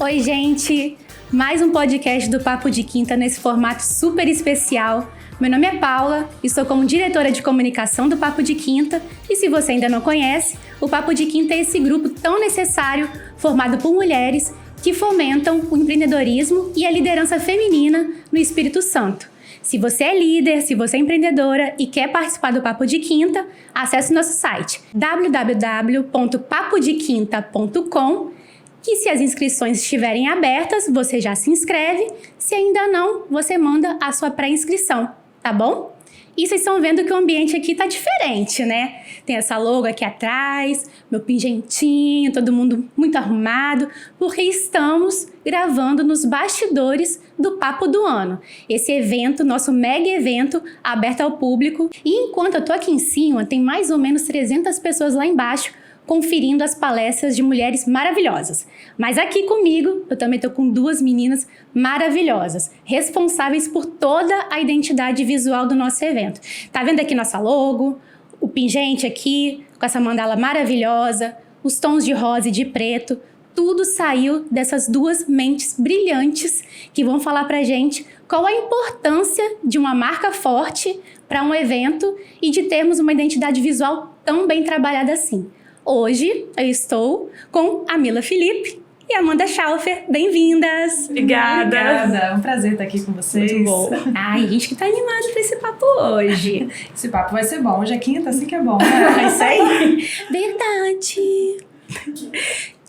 Oi, gente! Mais um podcast do Papo de Quinta nesse formato super especial. Meu nome é Paula e sou como diretora de comunicação do Papo de Quinta. E se você ainda não conhece, o Papo de Quinta é esse grupo tão necessário formado por mulheres que fomentam o empreendedorismo e a liderança feminina no Espírito Santo. Se você é líder, se você é empreendedora e quer participar do Papo de Quinta, acesse nosso site www.papodequinta.com, que se as inscrições estiverem abertas, você já se inscreve. Se ainda não, você manda a sua pré-inscrição, tá bom? E vocês estão vendo que o ambiente aqui tá diferente, né? Tem essa logo aqui atrás, meu pingentinho, todo mundo muito arrumado, porque estamos gravando nos bastidores do Papo do Ano. Esse evento, nosso mega evento, aberto ao público. E enquanto eu tô aqui em cima, tem mais ou menos 300 pessoas lá embaixo conferindo as palestras de mulheres maravilhosas. Mas aqui comigo, eu também tô com duas meninas maravilhosas, responsáveis por toda a identidade visual do nosso evento. Tá vendo aqui nossa logo, o pingente aqui, com essa mandala maravilhosa, os tons de rosa e de preto, tudo saiu dessas duas mentes brilhantes que vão falar pra gente qual a importância de uma marca forte para um evento e de termos uma identidade visual tão bem trabalhada assim. Hoje eu estou com a Mila Felipe e a Amanda Schaufer. Bem-vindas! Obrigada! É um prazer estar aqui com vocês. Muito bom. Ai, a gente que tá animado pra esse papo hoje. Esse papo vai ser bom. Hoje é quinta, assim que é bom, né? É isso aí. Verdade!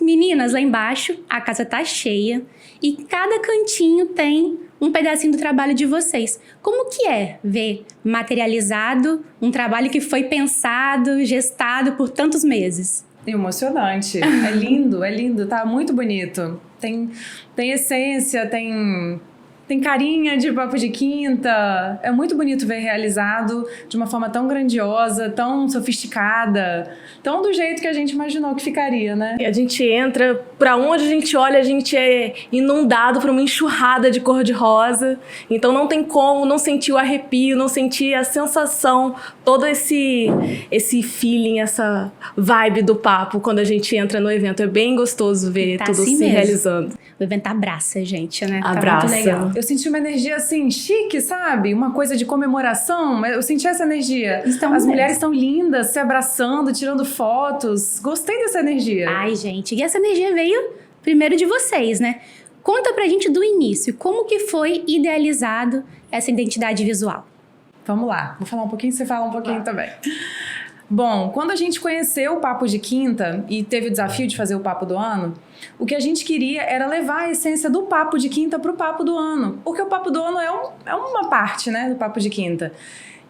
Meninas, lá embaixo a casa tá cheia e cada cantinho tem um pedacinho do trabalho de vocês. Como que é ver materializado um trabalho que foi pensado, gestado por tantos meses? Emocionante. É lindo, tá muito bonito. Tem essência, tem carinha de Papo de Quinta. É muito bonito ver realizado de uma forma tão grandiosa, tão sofisticada, tão do jeito que a gente imaginou que ficaria, né? A gente entra, pra onde a gente olha, a gente é inundado por uma enxurrada de cor-de-rosa. Então não tem como não sentir o arrepio, não sentir a sensação, todo esse feeling, essa vibe do papo quando a gente entra no evento. É bem gostoso ver tudo assim se mesmo. Realizando. O evento abraça a gente, né? Abraça. Tá muito legal. Eu senti uma energia assim, chique, sabe? Uma coisa de comemoração. Eu senti essa energia. As mulheres estão lindas, se abraçando, tirando fotos. Gostei dessa energia. Ai, gente, e essa energia veio primeiro de vocês, né? Conta pra gente do início, como que foi idealizado essa identidade visual? Vamos lá, vou falar um pouquinho, você fala um pouquinho também. Bom, quando a gente conheceu o Papo de Quinta e teve o desafio de fazer o Papo do Ano, o que a gente queria era levar a essência do Papo de Quinta para o Papo do Ano, porque o Papo do Ano é uma parte, né, do Papo de Quinta.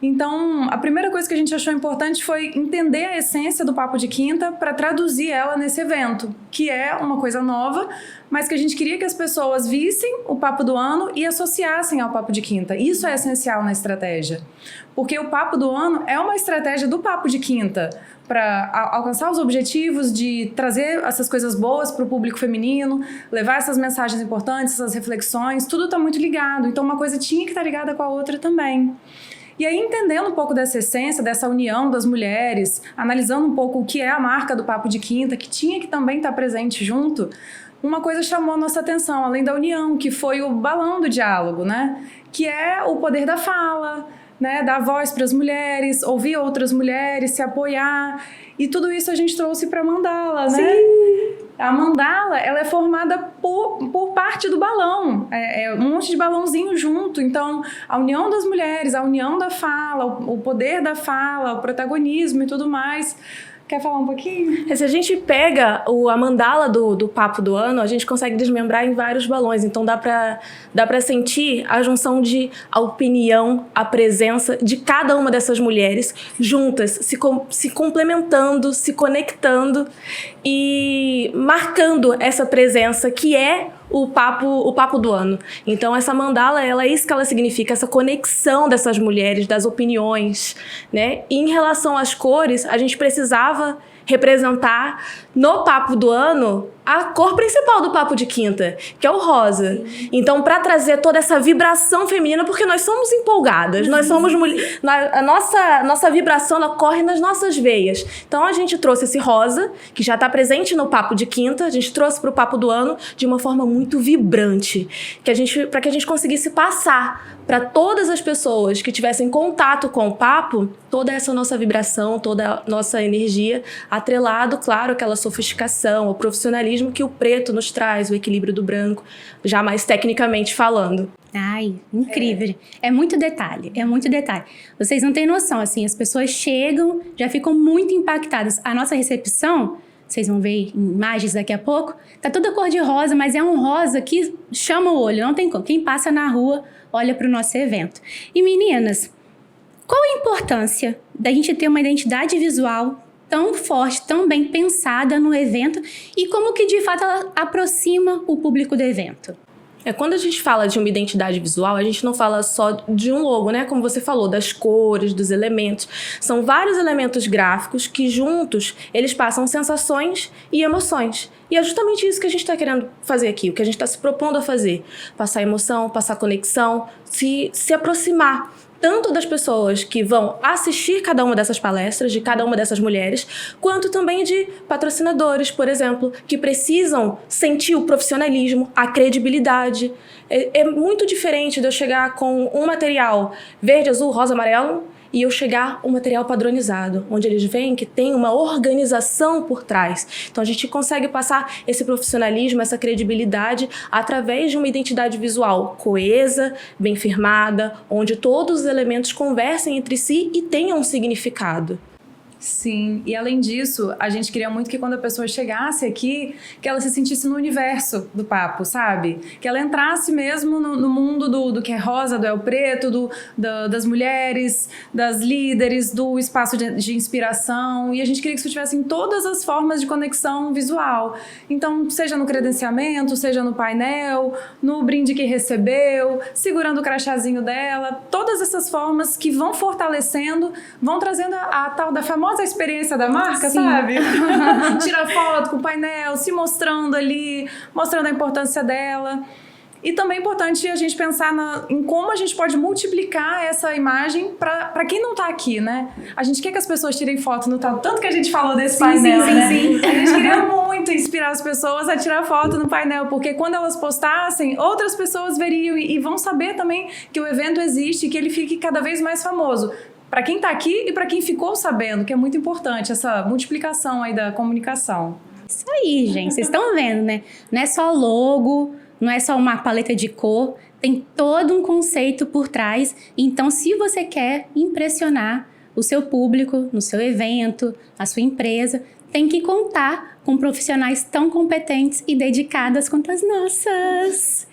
Então, a primeira coisa que a gente achou importante foi entender a essência do Papo de Quinta para traduzir ela nesse evento, que é uma coisa nova, mas que a gente queria que as pessoas vissem o Papo do Ano e associassem ao Papo de Quinta. Isso é essencial na estratégia, porque o Papo do Ano é uma estratégia do Papo de Quinta para alcançar os objetivos de trazer essas coisas boas para o público feminino, levar essas mensagens importantes, essas reflexões, tudo está muito ligado. Então, uma coisa tinha que estar ligada com a outra também. E aí, entendendo um pouco dessa essência, dessa união das mulheres, analisando um pouco o que é a marca do Papo de Quinta, que tinha que também estar presente junto, uma coisa chamou a nossa atenção, além da união, que foi o balão do diálogo, né? Que é o poder da fala, né? Dar voz para as mulheres, ouvir outras mulheres, se apoiar. E tudo isso a gente trouxe para a mandala, né? Sim. A mandala, ela é formada por parte do balão, é um monte de balãozinho junto. Então, a união das mulheres, a união da fala, o poder da fala, o protagonismo e tudo mais. Quer falar um pouquinho? Se a gente pega a mandala do Papo do Ano, a gente consegue desmembrar em vários balões. Então dá pra sentir a junção de a opinião, a presença de cada uma dessas mulheres juntas, se complementando, se conectando e marcando essa presença que é o papo do ano. Então essa mandala, é isso que ela significa, essa conexão dessas mulheres, das opiniões, né? E em relação às cores, a gente precisava representar no papo do ano a cor principal do papo de quinta, que é o rosa. Sim. Então, para trazer toda essa vibração feminina, porque nós somos empolgadas, nós somos mulheres, a nossa vibração ela corre nas nossas veias. Então, a gente trouxe esse rosa, que já está presente no papo de quinta, a gente trouxe para o papo do ano de uma forma muito vibrante, para que a gente conseguisse passar para todas as pessoas que tivessem contato com o papo, toda essa nossa vibração, toda a nossa energia, atrelado, claro, àquela sofisticação, ao profissionalismo que o preto nos traz, o equilíbrio do branco, já mais tecnicamente falando. Ai, incrível. É muito detalhe, é muito detalhe. Vocês não têm noção, assim, as pessoas chegam, já ficam muito impactadas. A nossa recepção, vocês vão ver imagens daqui a pouco, tá toda cor de rosa, mas é um rosa que chama o olho, não tem como. Quem passa na rua olha para o nosso evento. E meninas, qual a importância da gente ter uma identidade visual tão forte, tão bem pensada no evento e como que de fato ela aproxima o público do evento? Quando a gente fala de uma identidade visual, a gente não fala só de um logo, né? Como você falou, das cores, dos elementos. São vários elementos gráficos que juntos, eles passam sensações e emoções. E é justamente isso que a gente está querendo fazer aqui, o que a gente está se propondo a fazer. Passar emoção, passar conexão, se aproximar tanto das pessoas que vão assistir cada uma dessas palestras, de cada uma dessas mulheres, quanto também de patrocinadores, por exemplo, que precisam sentir o profissionalismo, a credibilidade. É muito diferente de eu chegar com um material verde, azul, rosa, amarelo, e eu chegar um material padronizado, onde eles veem que tem uma organização por trás. Então a gente consegue passar esse profissionalismo, essa credibilidade através de uma identidade visual coesa, bem firmada, onde todos os elementos conversem entre si e tenham um significado. Sim, e além disso, a gente queria muito que quando a pessoa chegasse aqui, que ela se sentisse no universo do papo, sabe? Que ela entrasse mesmo no mundo do que é rosa, do é o preto, das mulheres, das líderes, do espaço de inspiração. E a gente queria que isso tivesse em todas as formas de conexão visual. Então, seja no credenciamento, seja no painel, no brinde que recebeu, segurando o crachazinho dela. Todas essas formas que vão fortalecendo, vão trazendo a tal da famosa experiência da marca, sim, sabe? Tira foto com o painel, se mostrando ali, mostrando a importância dela. E também é importante a gente pensar em como a gente pode multiplicar essa imagem para quem não tá aqui, né? A gente quer que as pessoas tirem foto no tanto que a gente falou desse painel, né? Sim. A gente queria muito inspirar as pessoas a tirar foto no painel, porque quando elas postassem, outras pessoas veriam e vão saber também que o evento existe e que ele fique cada vez mais famoso. Para quem está aqui e para quem ficou sabendo, que é muito importante essa multiplicação aí da comunicação. Isso aí, gente. Vocês estão vendo, né? Não é só logo, não é só uma paleta de cor, tem todo um conceito por trás. Então, se você quer impressionar o seu público no seu evento, a sua empresa, tem que contar com profissionais tão competentes e dedicadas quanto as nossas.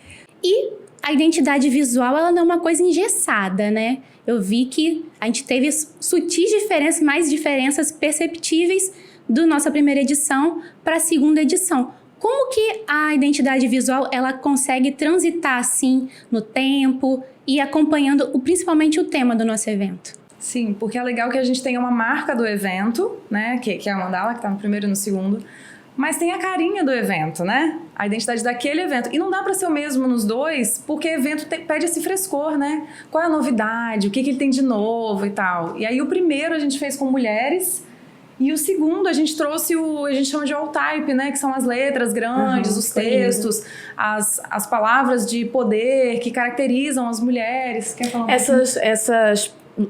E a identidade visual, ela não é uma coisa engessada, né? Eu vi que a gente teve sutis diferenças, mais diferenças perceptíveis da nossa primeira edição para a segunda edição. Como que a identidade visual ela consegue transitar assim no tempo e acompanhando principalmente o tema do nosso evento? Sim, porque é legal que a gente tenha uma marca do evento, né? Que é a mandala, que está no primeiro e no segundo. Mas tem a carinha do evento, né? A identidade daquele evento. E não dá para ser o mesmo nos dois, porque evento pede esse frescor, né? Qual é a novidade? O que ele tem de novo e tal. E aí o primeiro a gente fez com mulheres, e o segundo a gente trouxe a gente chama de all type, né? Que são as letras grandes, os textos, as palavras de poder que caracterizam as mulheres. Quer falar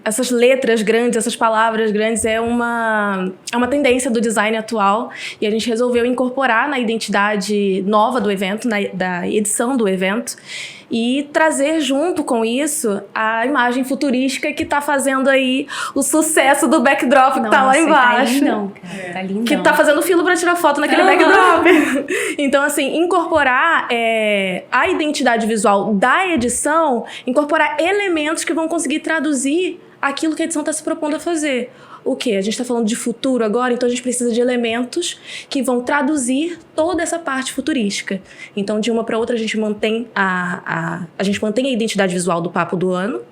Essas letras grandes, essas palavras grandes é uma tendência do design atual e a gente resolveu incorporar na identidade nova do evento, da edição do evento e trazer junto com isso a imagem futurística que tá fazendo aí o sucesso do backdrop que tá lá embaixo. Tá lindão, cara. Tá lindão. Que tá fazendo fila pra tirar foto naquele backdrop. Então, assim, incorporar a identidade visual da edição, incorporar elementos que vão conseguir traduzir aquilo que a edição tá se propondo a fazer. O quê? A gente está falando de futuro agora, então a gente precisa de elementos que vão traduzir toda essa parte futurística. Então, de uma para outra, a gente mantém a identidade visual do Papo do Ano,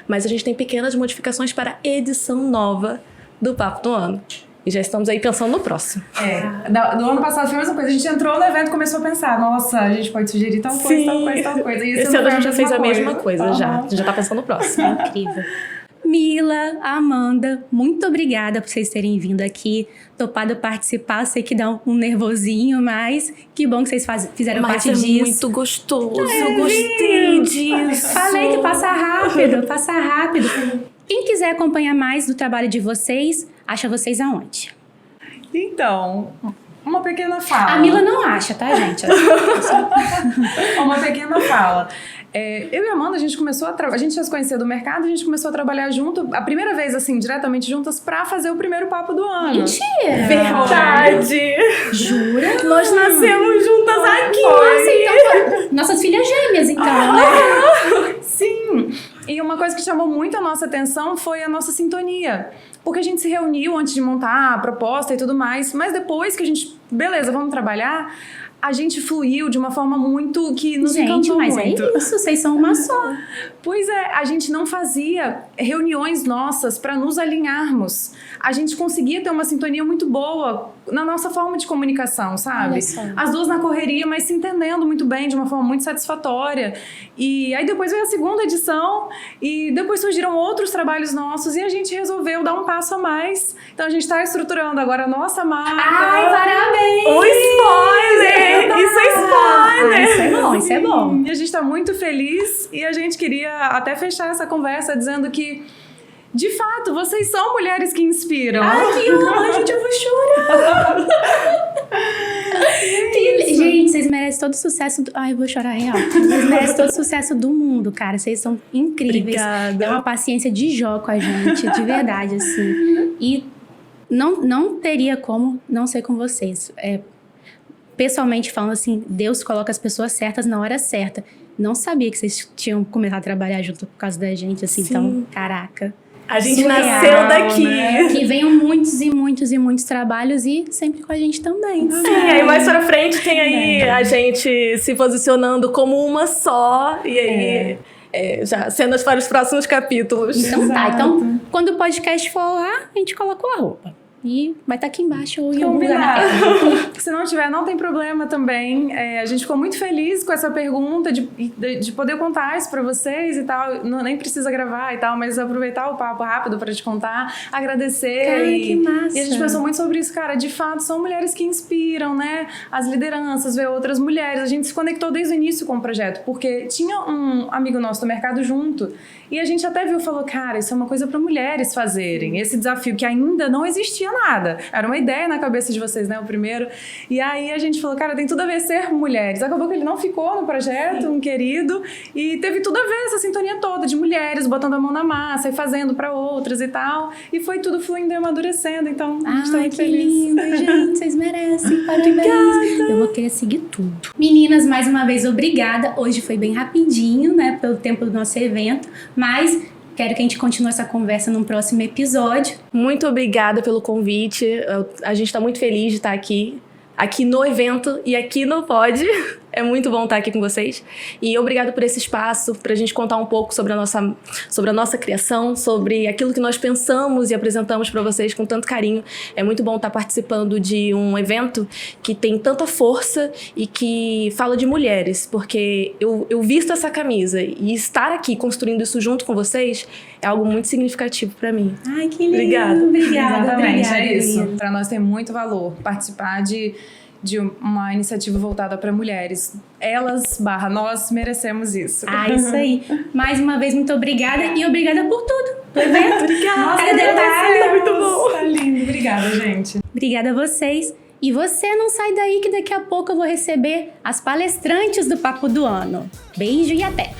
mas a gente tem pequenas modificações para a edição nova do Papo do Ano. E já estamos aí pensando no próximo. Do ano passado foi a mesma coisa. A gente entrou no evento e começou a pensar, nossa, a gente pode sugerir tal coisa, tal coisa, tal coisa. E esse ano a gente já fez a mesma coisa já. A gente já tá pensando no próximo. Incrível. Mila, Amanda, muito obrigada por vocês terem vindo aqui, topado participar. Sei que dá um nervosinho, mas que bom que vocês fizeram parte disso. Muito gostoso, eu gostei disso. Falei que passa rápido, passa rápido. Quem quiser acompanhar mais do trabalho de vocês, acha vocês aonde? Então, uma pequena fala. A Mila não acha, tá, gente? Uma pequena fala. Eu e a Amanda, a gente começou a gente já se conhecia do mercado, a gente começou a trabalhar junto, a primeira vez, assim, diretamente juntas, pra fazer o primeiro papo do ano. Mentira! Verdade! Jura? Nós nascemos juntas aqui! Nossa, então, nossas filhas gêmeas, então, né? Sim! E uma coisa que chamou muito a nossa atenção foi a nossa sintonia. Porque a gente se reuniu antes de montar a proposta e tudo mais, mas depois que a gente, beleza, vamos trabalhar, a gente fluiu de uma forma muito que nos encantou muito. Gente, mas é isso, vocês são uma só. Pois é, a gente não fazia reuniões nossas para nos alinharmos. A gente conseguia ter uma sintonia muito boa na nossa forma de comunicação, sabe? As duas na correria, mas se entendendo muito bem, de uma forma muito satisfatória. E aí depois veio a segunda edição e depois surgiram outros trabalhos nossos e a gente resolveu dar um passo a mais. Então a gente está estruturando agora a nossa marca. Ai, parabéns! O spoiler! Isso é spoiler! Isso é bom, isso é bom. E a gente está muito feliz e a gente queria até fechar essa conversa dizendo que, de fato, vocês são mulheres que inspiram. Ai, que honra, gente, eu vou chorar. Gente, vocês merecem todo o sucesso Ai, eu vou chorar real. Vocês merecem todo o sucesso do mundo, cara. Vocês são incríveis. Obrigada. É uma paciência de Jó com a gente, de verdade, assim. E não teria como não ser com vocês. Pessoalmente falando assim, Deus coloca as pessoas certas na hora certa. Não sabia que vocês tinham começado a trabalhar junto por causa da gente, assim. Sim. Então, caraca. A gente Surreal, nasceu daqui. né? Que venham muitos e muitos e muitos trabalhos e sempre com a gente também. Sim, aí mais pra frente tem aí a gente se posicionando como uma só. E aí, já cenas para os próximos capítulos. Então tá, então quando o podcast for lá, a gente colocou a roupa. E vai estar aqui embaixo ou em algum lugar. Se não tiver, não tem problema também. A gente ficou muito feliz com essa pergunta de poder contar isso pra vocês e tal. Não, nem precisa gravar e tal, mas aproveitar o papo rápido pra te contar, agradecer. Cara, que massa. E a gente pensou muito sobre isso, cara. De fato, são mulheres que inspiram, né? As lideranças, ver outras mulheres. A gente se conectou desde o início com o projeto, porque tinha um amigo nosso do mercado junto. E a gente até viu e falou, cara, isso é uma coisa pra mulheres fazerem. Esse desafio que ainda não existia nada. Era uma ideia na cabeça de vocês, né? O primeiro. E aí a gente falou, cara, tem tudo a ver ser mulheres. Acabou que ele não ficou no projeto, um querido. E teve tudo a ver essa sintonia toda de mulheres botando a mão na massa e fazendo pra outras e tal. E foi tudo fluindo e amadurecendo. Então, a gente tá muito feliz. Lindo, gente. Vocês merecem. Parabéns. Eu vou querer seguir tudo. Meninas, mais uma vez, obrigada. Hoje foi bem rapidinho, né? Pelo tempo do nosso evento. Mas quero que a gente continue essa conversa num próximo episódio. Muito obrigada pelo convite. A gente está muito feliz de estar aqui no evento e aqui no Pod. É muito bom estar aqui com vocês. E obrigado por esse espaço, para a gente contar um pouco sobre a nossa criação, sobre aquilo que nós pensamos e apresentamos para vocês com tanto carinho. É muito bom estar participando de um evento que tem tanta força e que fala de mulheres, porque eu visto essa camisa e estar aqui construindo isso junto com vocês é algo muito significativo para mim. Ai, que lindo. Obrigada. Obrigada. Exatamente, obrigada, é isso. Lilian. Para nós tem muito valor participar de uma iniciativa voltada para mulheres. Nós merecemos isso. Isso aí. Mais uma vez, muito obrigada e obrigada por tudo. Do evento. Obrigada. Cada detalhe. Tá muito bom. Tá lindo. Obrigada, gente. Obrigada a vocês. E você não sai daí que daqui a pouco eu vou receber as palestrantes do Papo do Ano. Beijo e até!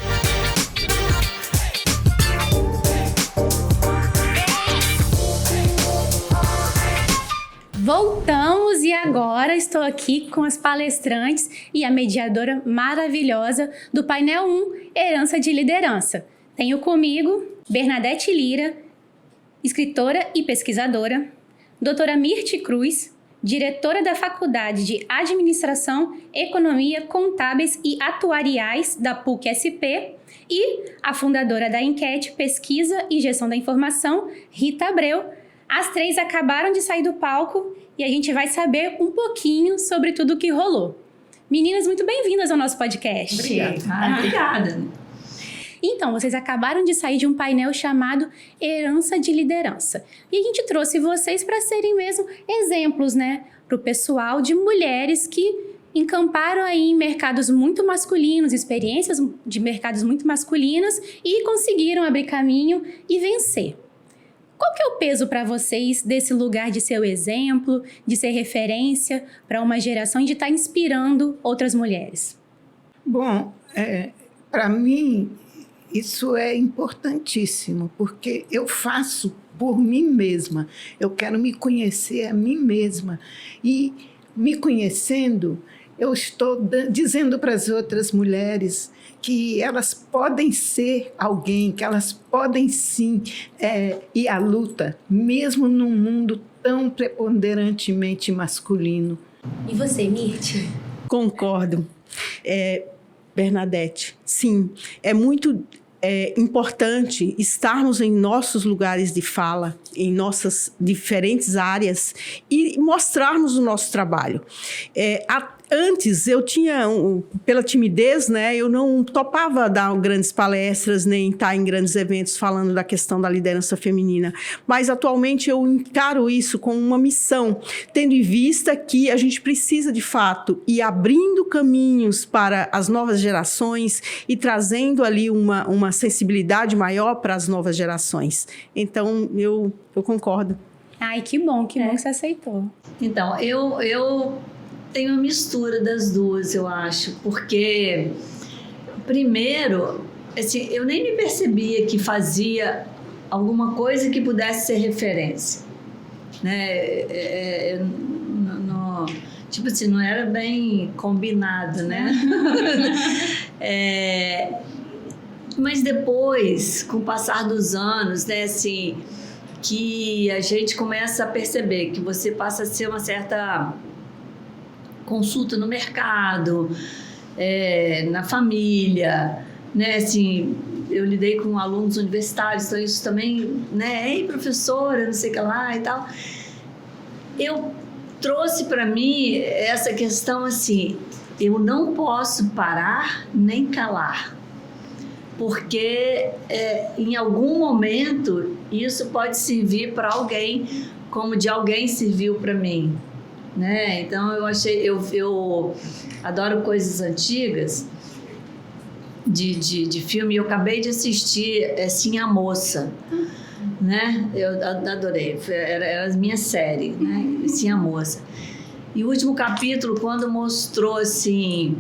Voltamos e agora estou aqui com as palestrantes e a mediadora maravilhosa do painel 1, Herança de Liderança. Tenho comigo Bernadette Lira, escritora e pesquisadora, doutora Mirti Cruz, diretora da Faculdade de Administração, Economia, Contábeis e Atuariais da PUC-SP e a fundadora da Enquete, Pesquisa e Gestão da Informação, Rita Abreu, As 3 acabaram de sair do palco e a gente vai saber um pouquinho sobre tudo o que rolou. Meninas, muito bem-vindas ao nosso podcast. Obrigada. Então, vocês acabaram de sair de um painel chamado Herança de Liderança. E a gente trouxe vocês para serem mesmo exemplos, né? Para o pessoal de mulheres que encamparam aí em mercados muito masculinos, experiências de mercados muito masculinos e conseguiram abrir caminho e vencer. Qual que é o peso para vocês desse lugar de ser o exemplo, de ser referência para uma geração e de estar inspirando outras mulheres? Bom, para mim isso é importantíssimo, porque eu faço por mim mesma. Eu quero me conhecer a mim mesma e, me conhecendo, eu estou dizendo para as outras mulheres que elas podem ser alguém, que elas podem sim ir à luta, mesmo num mundo tão preponderantemente masculino. E você, Mirti? Concordo. Bernadette, sim, é muito importante estarmos em nossos lugares de fala, em nossas diferentes áreas e mostrarmos o nosso trabalho. Antes, eu tinha, pela timidez, né, eu não topava dar grandes palestras, nem estar em grandes eventos falando da questão da liderança feminina. Mas, atualmente, eu encaro isso como uma missão, tendo em vista que a gente precisa, de fato, ir abrindo caminhos para as novas gerações e trazendo ali uma sensibilidade maior para as novas gerações. Então, eu concordo. Ai, que bom que você aceitou. Então, eu tenho uma mistura das duas, eu acho, porque, primeiro, assim, eu nem me percebia que fazia alguma coisa que pudesse ser referência, né? Tipo assim, não era bem combinado, né? Mas depois, com o passar dos anos, né, assim, que a gente começa a perceber que você passa a ser uma certa consulta no mercado, na família, né? Assim, eu lidei com alunos universitários, então isso também, né? Ei, professora, não sei o que lá e tal. Eu trouxe para mim essa questão assim, eu não posso parar nem calar, porque em algum momento isso pode servir para alguém, como de alguém serviu para mim. Né? Então eu adoro coisas antigas de filme. Eu acabei de assistir Sim a Moça, né? Eu adorei, era a minha série, né? Sim a Moça. E o último capítulo, quando mostrou assim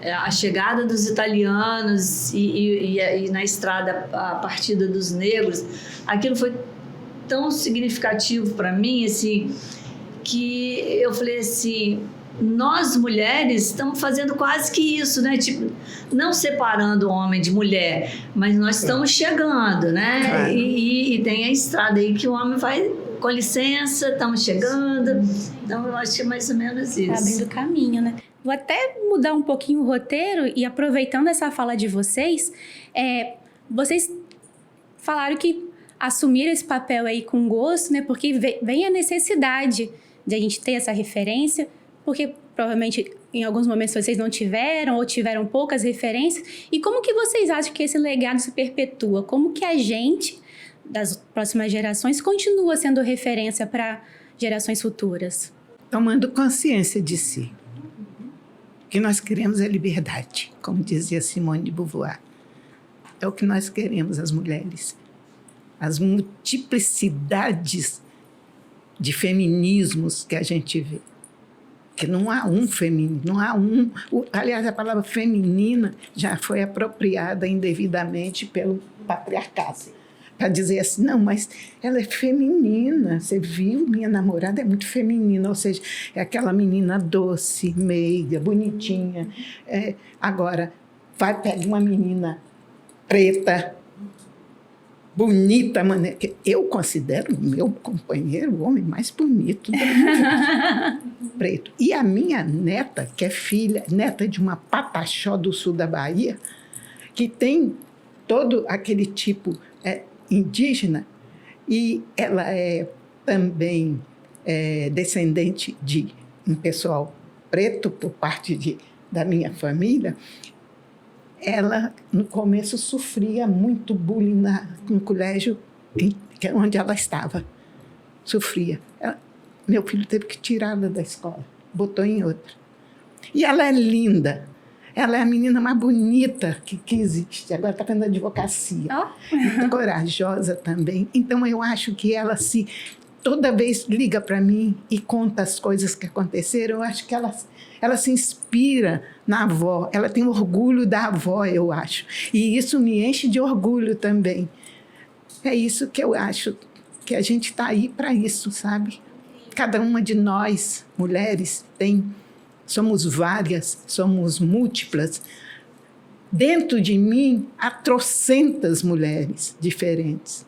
a chegada dos italianos e na estrada a partida dos negros, aquilo foi tão significativo para mim, assim, que eu falei assim, nós mulheres estamos fazendo quase que isso, né? Tipo, não separando homem de mulher, mas nós estamos chegando, né? Claro. E tem a estrada aí que o homem vai, com licença, estamos chegando. Então, eu acho que é mais ou menos isso. Tá abrindo caminho, né? Vou até mudar um pouquinho o roteiro e aproveitando essa fala de vocês, vocês falaram que assumiram esse papel aí com gosto, né? Porque vem a necessidade de a gente ter essa referência, porque provavelmente em alguns momentos vocês não tiveram ou tiveram poucas referências. E como que vocês acham que esse legado se perpetua? Como que a gente, das próximas gerações, continua sendo referência para gerações futuras? Tomando consciência de si. O que nós queremos é liberdade, como dizia Simone de Beauvoir. É o que nós queremos, as mulheres. As multiplicidades de feminismos que a gente vê. Que não há um feminino, não há um... Aliás, a palavra feminina já foi apropriada indevidamente pelo patriarcado. Para dizer assim, não, mas ela é feminina. Você viu? Minha namorada é muito feminina. Ou seja, é aquela menina doce, meiga, bonitinha. Agora, pega uma menina preta, bonita, maneira. Eu considero o meu companheiro o homem mais bonito do mundo. Preto. E a minha neta, que é neta de uma pataxó do sul da Bahia, que tem todo aquele tipo indígena, e ela é também descendente de um pessoal preto, por parte da minha família, ela, no começo, sofria muito bullying no colégio onde ela estava. Sofria. Meu filho teve que tirá-la da escola, botou em outra. E ela é linda. Ela é a menina mais bonita que existe. Agora está fazendo advocacia. Muito corajosa também. Então, eu acho que ela toda vez liga para mim e conta as coisas que aconteceram. Eu acho que ela se inspira na avó. Ela tem orgulho da avó, eu acho. E isso me enche de orgulho também. É isso que eu acho, que a gente está aí para isso, sabe? Cada uma de nós, mulheres, somos várias, somos múltiplas. Dentro de mim, há trocentas mulheres diferentes.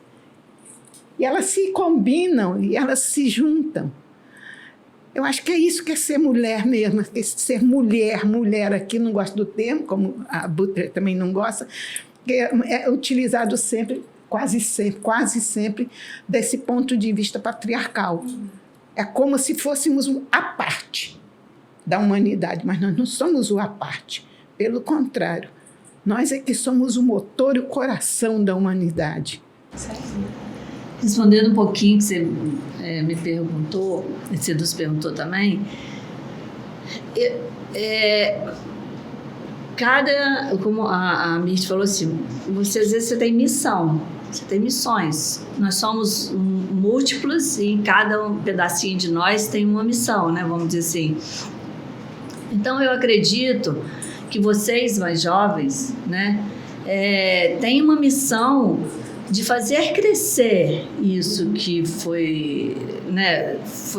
E elas se combinam e elas se juntam. Eu acho que é isso que é ser mulher mesmo, é ser mulher aqui, não gosto do termo, como a Butler também não gosta, que é utilizado sempre, quase sempre, desse ponto de vista patriarcal. É como se fôssemos a parte da humanidade, mas nós não somos o à parte. Pelo contrário, nós é que somos o motor e o coração da humanidade. Respondendo um pouquinho que você me perguntou, você nos perguntou também, como a Mirth falou assim, às vezes você tem missão, você tem missões. Nós somos múltiplos e cada pedacinho de nós tem uma missão, né? Vamos dizer assim. Então, eu acredito que vocês, mais jovens, né, têm uma missão de fazer crescer isso que foi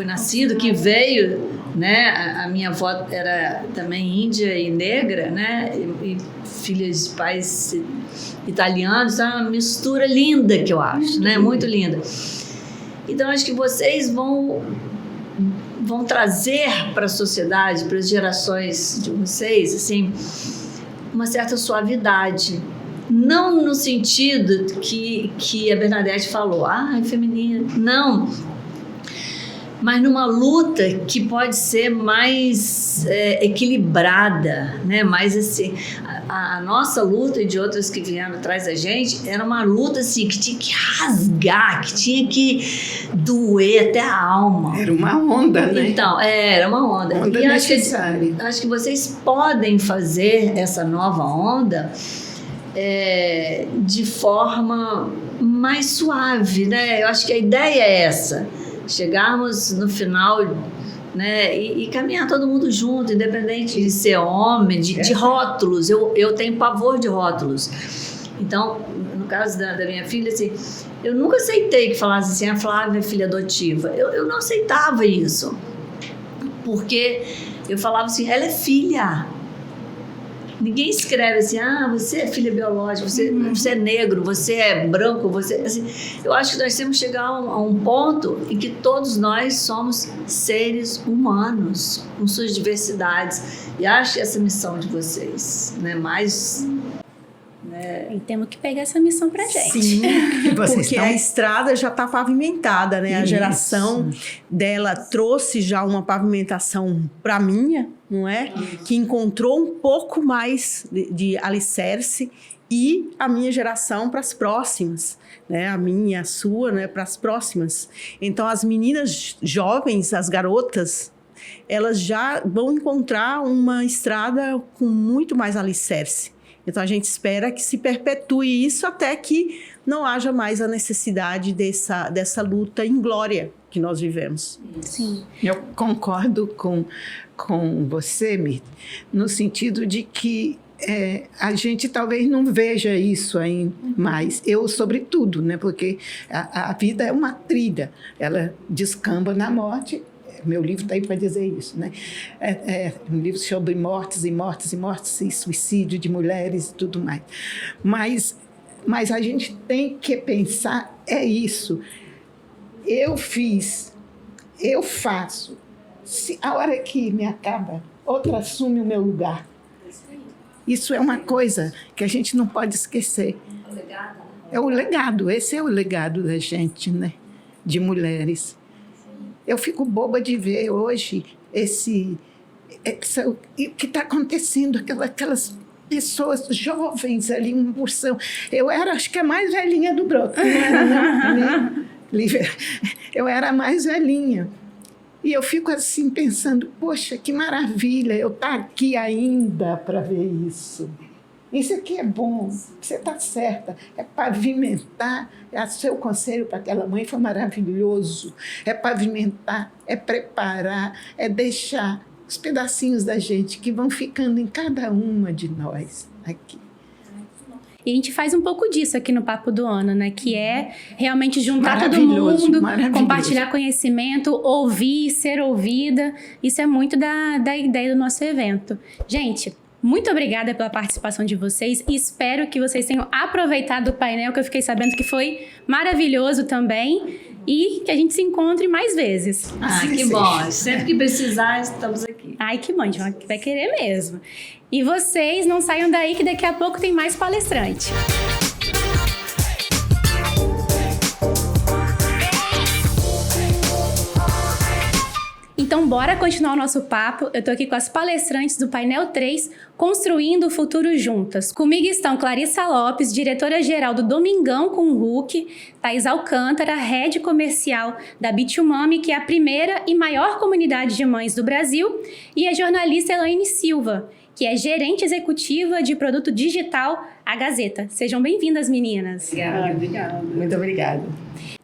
nascido, que veio, né? A minha avó era também índia e negra, né? E filha de pais italianos, é uma mistura linda que eu acho, né? Muito linda. Então, acho que vocês vão trazer para a sociedade, para as gerações de vocês, assim, uma certa suavidade. Não no sentido que a Bernadette falou, é feminina. Não. Mas numa luta que pode ser mais equilibrada, né? Mais assim, a nossa luta e de outras que vieram atrás da gente era uma luta assim, que tinha que rasgar, que tinha que doer até a alma. Era uma onda, né? Então, era uma onda. Onda e necessária. Acho que vocês podem fazer essa nova onda de forma mais suave, né? Eu acho que a ideia é essa. Chegarmos no final, né, e caminhar todo mundo junto, independente de ser homem, de rótulos. Eu tenho pavor de rótulos. Então, no caso da minha filha, assim, eu nunca aceitei que falasse assim, a Flávia é filha adotiva. Eu não aceitava isso. Porque eu falava assim, ela é filha. Ninguém escreve assim, você é filha biológica, você é negro, você é branco, assim, eu acho que nós temos que chegar a um ponto em que todos nós somos seres humanos, com suas diversidades. E acho que essa missão de vocês, né, mais... E temos que pegar essa missão pra gente. Sim, porque a estrada já está pavimentada, né? Isso. A geração dela trouxe já uma pavimentação para minha, não é? Isso. Que encontrou um pouco mais de alicerce, e a minha geração para as próximas, né? A minha, a sua, né? Para as próximas. Então, as meninas jovens, as garotas, elas já vão encontrar uma estrada com muito mais alicerce. Então, a gente espera que se perpetue isso até que não haja mais a necessidade dessa luta inglória que nós vivemos. Sim. Eu concordo com você, Mirth, no sentido de que a gente talvez não veja isso ainda mais. Eu, sobretudo, né? Porque a vida é uma trilha. Ela descamba na morte. Meu livro está aí para dizer isso, né? Um livro sobre mortes e mortes e mortes e suicídio de mulheres e tudo mais. Mas a gente tem que pensar, isso. Eu fiz, eu faço. Se a hora que me acaba, outra assume o meu lugar. Isso é uma coisa que a gente não pode esquecer. É o legado, esse é o legado da gente, né? De mulheres. Eu fico boba de ver hoje o que está acontecendo, aquelas pessoas jovens ali, uma porção. Eu era, acho que a mais velhinha do bloco, não era, não? Lívia? Eu era a mais velhinha. E eu fico assim pensando, poxa, que maravilha eu estar aqui ainda para ver isso. Isso aqui é bom, você está certa, é pavimentar, seu conselho para aquela mãe foi maravilhoso, é pavimentar, é preparar, é deixar os pedacinhos da gente que vão ficando em cada uma de nós aqui. E a gente faz um pouco disso aqui no Papo do Ano, né? Que é realmente juntar todo mundo, compartilhar conhecimento, ouvir, ser ouvida. Isso é muito da ideia do nosso evento. Gente, muito obrigada pela participação de vocês e espero que vocês tenham aproveitado o painel, que eu fiquei sabendo que foi maravilhoso também. E que a gente se encontre mais vezes. Que bom. Sempre que precisar, estamos aqui. Ai, que bom, a gente vai querer mesmo. E vocês não saiam daí que daqui a pouco tem mais palestrante. Então, bora continuar o nosso papo. Eu tô aqui com as palestrantes do painel 3, Construindo o Futuro Juntas. Comigo estão Clarissa Lopes, diretora-geral do Domingão com o Hulk, Thaís Alcântara, head comercial da Bitumami, que é a primeira e maior comunidade de mães do Brasil, e a jornalista Elaine Silva, que é gerente executiva de produto digital, a Gazeta. Sejam bem-vindas, meninas. Obrigada. Muito obrigada.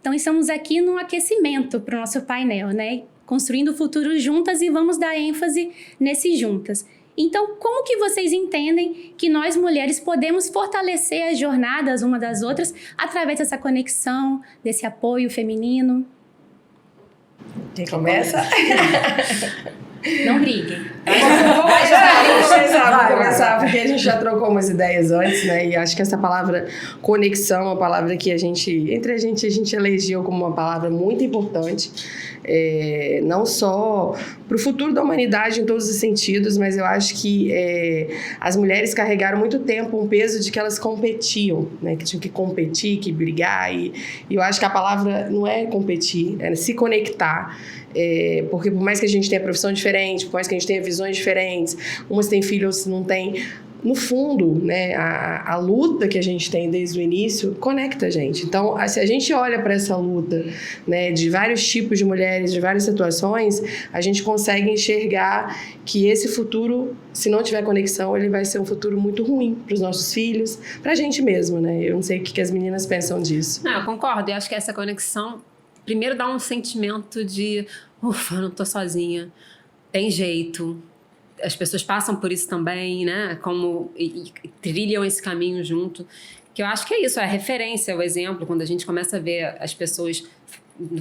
Então, estamos aqui no aquecimento para o nosso painel, né? Construindo o futuro juntas e vamos dar ênfase nesse juntas. Então, como que vocês entendem que nós mulheres podemos fortalecer as jornadas uma das outras através dessa conexão, desse apoio feminino? Quem começa? Não briguem. Vou começar, porque a gente já trocou umas ideias antes, né? E acho que essa palavra conexão é uma palavra que entre a gente elegeu como uma palavra muito importante. Não só para o futuro da humanidade em todos os sentidos, mas eu acho que as mulheres carregaram muito tempo um peso de que elas competiam, né? Que tinham que competir, que brigar, e eu acho que a palavra não é competir, é se conectar. Porque por mais que a gente tenha profissão diferente, por mais que a gente tenha visões diferentes, umas têm filhos, outras não têm, no fundo, né, a luta que a gente tem desde o início conecta a gente. Então, se a gente olha para essa luta, né, de vários tipos de mulheres, de várias situações, a gente consegue enxergar que esse futuro, se não tiver conexão, ele vai ser um futuro muito ruim para os nossos filhos, para a gente mesmo, né? Eu não sei o que as meninas pensam disso. Não, eu concordo. Eu acho que essa conexão, primeiro, dá um sentimento de ufa, não tô sozinha, tem jeito. As pessoas passam por isso também, né? E trilham esse caminho junto. Que eu acho que é isso, é a referência, o exemplo. Quando a gente começa a ver as pessoas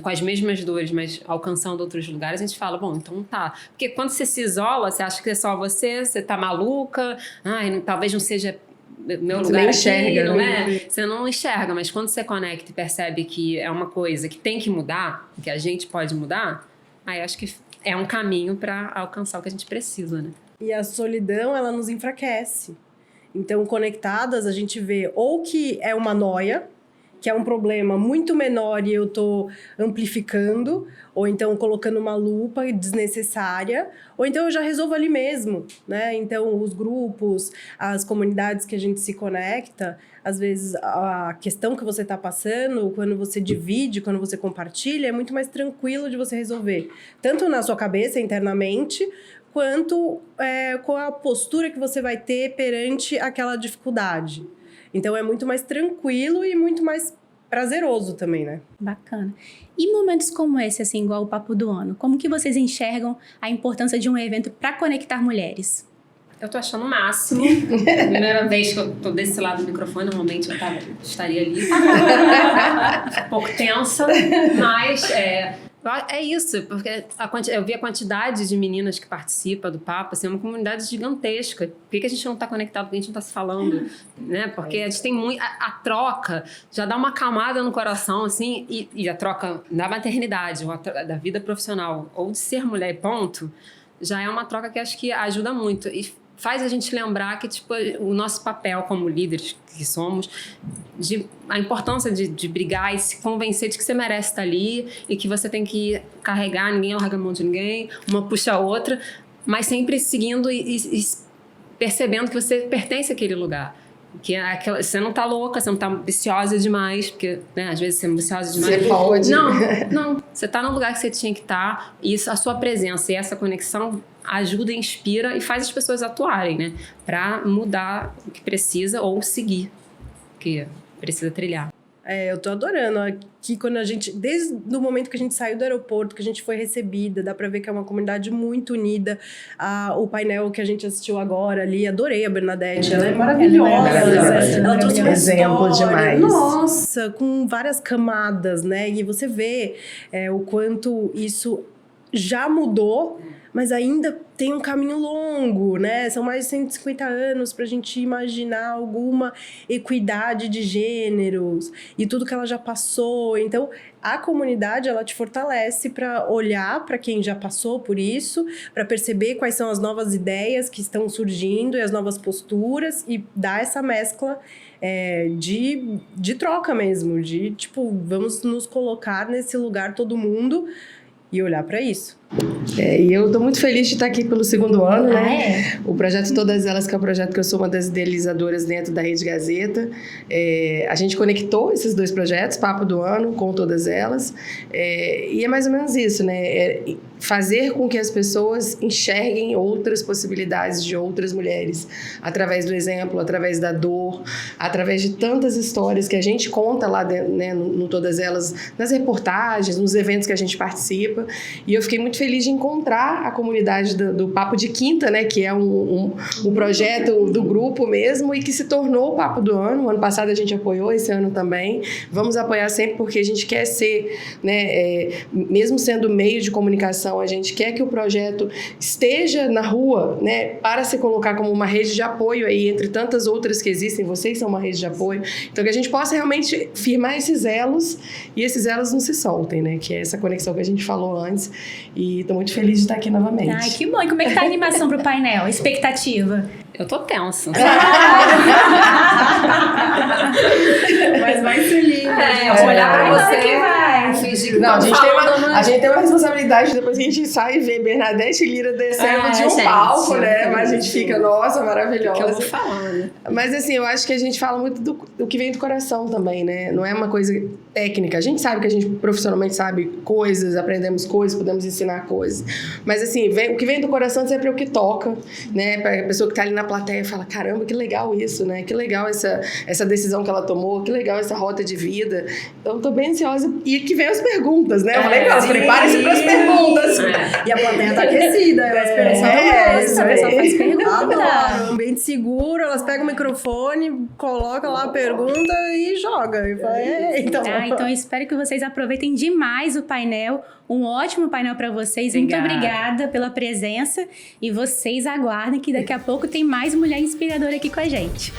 com as mesmas dores, mas alcançando outros lugares, a gente fala, bom, então tá. Porque quando você se isola, você acha que é só você tá maluca, talvez não seja meu lugar, você nem enxerga, não é? Você não enxerga, mas quando você conecta e percebe que é uma coisa que tem que mudar, que a gente pode mudar, aí acho que é um caminho para alcançar o que a gente precisa, né? E a solidão, ela nos enfraquece. Então, conectadas, a gente vê ou que é uma noia, que é um problema muito menor e eu tô amplificando, ou então colocando uma lupa desnecessária, ou então eu já resolvo ali mesmo, né? Então, os grupos, as comunidades que a gente se conecta, às vezes a questão que você tá passando, quando você divide, quando você compartilha, é muito mais tranquilo de você resolver. Tanto na sua cabeça, internamente, quanto com a postura que você vai ter perante aquela dificuldade. Então, é muito mais tranquilo e muito mais prazeroso também, né? Bacana. E momentos como esse, assim, igual o Papo do Ano, como que vocês enxergam a importância de um evento para conectar mulheres? Eu tô achando o máximo. Primeira vez que eu tô desse lado do microfone, normalmente eu estaria ali. Um pouco tensa, mas é isso, porque eu vi a quantidade de meninas que participam do papo, assim, é uma comunidade gigantesca. Por que a gente não tá conectado, por que a gente não tá se falando, né? Porque a gente tem muito... A troca já dá uma camada no coração, assim, e a troca da maternidade, ou da vida profissional, ou de ser mulher, ponto, já é uma troca que acho que ajuda muito. E faz a gente lembrar que, tipo, o nosso papel como líderes que somos, a importância de brigar e se convencer de que você merece estar ali e que você tem que carregar, ninguém larga a mão de ninguém, uma puxa a outra, mas sempre seguindo e percebendo que você pertence àquele lugar. Que é aquela, você não tá louca, você não tá viciosa demais, porque, né, às vezes você é viciosa demais. Você pode. Não. Você tá no lugar que você tinha que estar, e a sua presença e essa conexão ajuda, inspira e faz as pessoas atuarem, né? Pra mudar o que precisa ou seguir o que precisa trilhar. Eu tô adorando aqui quando a gente, desde o momento que a gente saiu do aeroporto, que a gente foi recebida, dá pra ver que é uma comunidade muito unida. O painel que a gente assistiu agora ali, adorei a Bernadette, ela é maravilhosa. Ela trouxe um exemplo demais. Nossa, com várias camadas, né? E você vê o quanto isso já mudou, mas ainda tem um caminho longo, né? São mais de 150 anos para a gente imaginar alguma equidade de gêneros e tudo que ela já passou. Então, a comunidade, ela te fortalece para olhar para quem já passou por isso, para perceber quais são as novas ideias que estão surgindo e as novas posturas e dar essa mescla de troca mesmo, de, tipo, vamos nos colocar nesse lugar todo mundo e olhar para isso. E eu estou muito feliz de estar aqui pelo 2º ano, né? O projeto Todas Elas, que é o projeto que eu sou uma das idealizadoras dentro da Rede Gazeta. A gente conectou esses 2 projetos, Papo do Ano com Todas Elas, e é mais ou menos isso, né? Fazer com que as pessoas enxerguem outras possibilidades de outras mulheres, através do exemplo, através da dor, através de tantas histórias que a gente conta lá, né, no Todas Elas, nas reportagens, nos eventos que a gente participa. E eu fiquei muito feliz de encontrar a comunidade do Papo de Quinta, né, que é um projeto do grupo mesmo e que se tornou o Papo do Ano. O ano passado a gente apoiou, esse ano também. Vamos apoiar sempre porque a gente quer ser, né, mesmo sendo meio de comunicação, a gente quer que o projeto esteja na rua, né, para se colocar como uma rede de apoio aí, entre tantas outras que existem. Vocês são uma rede de apoio. Então, que a gente possa realmente firmar esses elos e esses elos não se soltem, né, que é essa conexão que a gente falou antes. E estou muito feliz de estar aqui novamente. Ai, que bom. E como é que tá a animação pro painel? Expectativa? Eu tô tensa. Mas vai ser lindo. Olhar pra você. Que vai. Fingir que Não, tá a gente tem uma responsabilidade depois que a gente sai e vê Bernadette e Lira descendo de um gente, palco, né? Mas a gente fica, nossa, maravilhosa. que eu vou falando. Mas assim, eu acho que a gente fala muito do que vem do coração também, né? Não é uma coisa técnica. A gente sabe que a gente profissionalmente sabe coisas, aprendemos coisas, podemos ensinar coisas. Mas assim, o que vem do coração sempre é o que toca, né? Pra pessoa que tá ali na plateia fala, caramba, que legal isso, né? Que legal essa decisão que ela tomou, que legal essa rota de vida. Então, tô bem ansiosa. E que vem as perguntas, né? Eu falei pra elas, preparem-se para as perguntas. E a plateia tá aquecida, elas Nossa, a pessoa faz pergunta. Adoro, um ambiente seguro, elas pegam o microfone, colocam lá a pergunta e joga. E fala, então... Então eu espero que vocês aproveitem demais o painel. Um ótimo painel para vocês. Obrigada. Muito obrigada pela presença. E vocês aguardem que daqui a pouco tem mais mulher inspiradora aqui com a gente.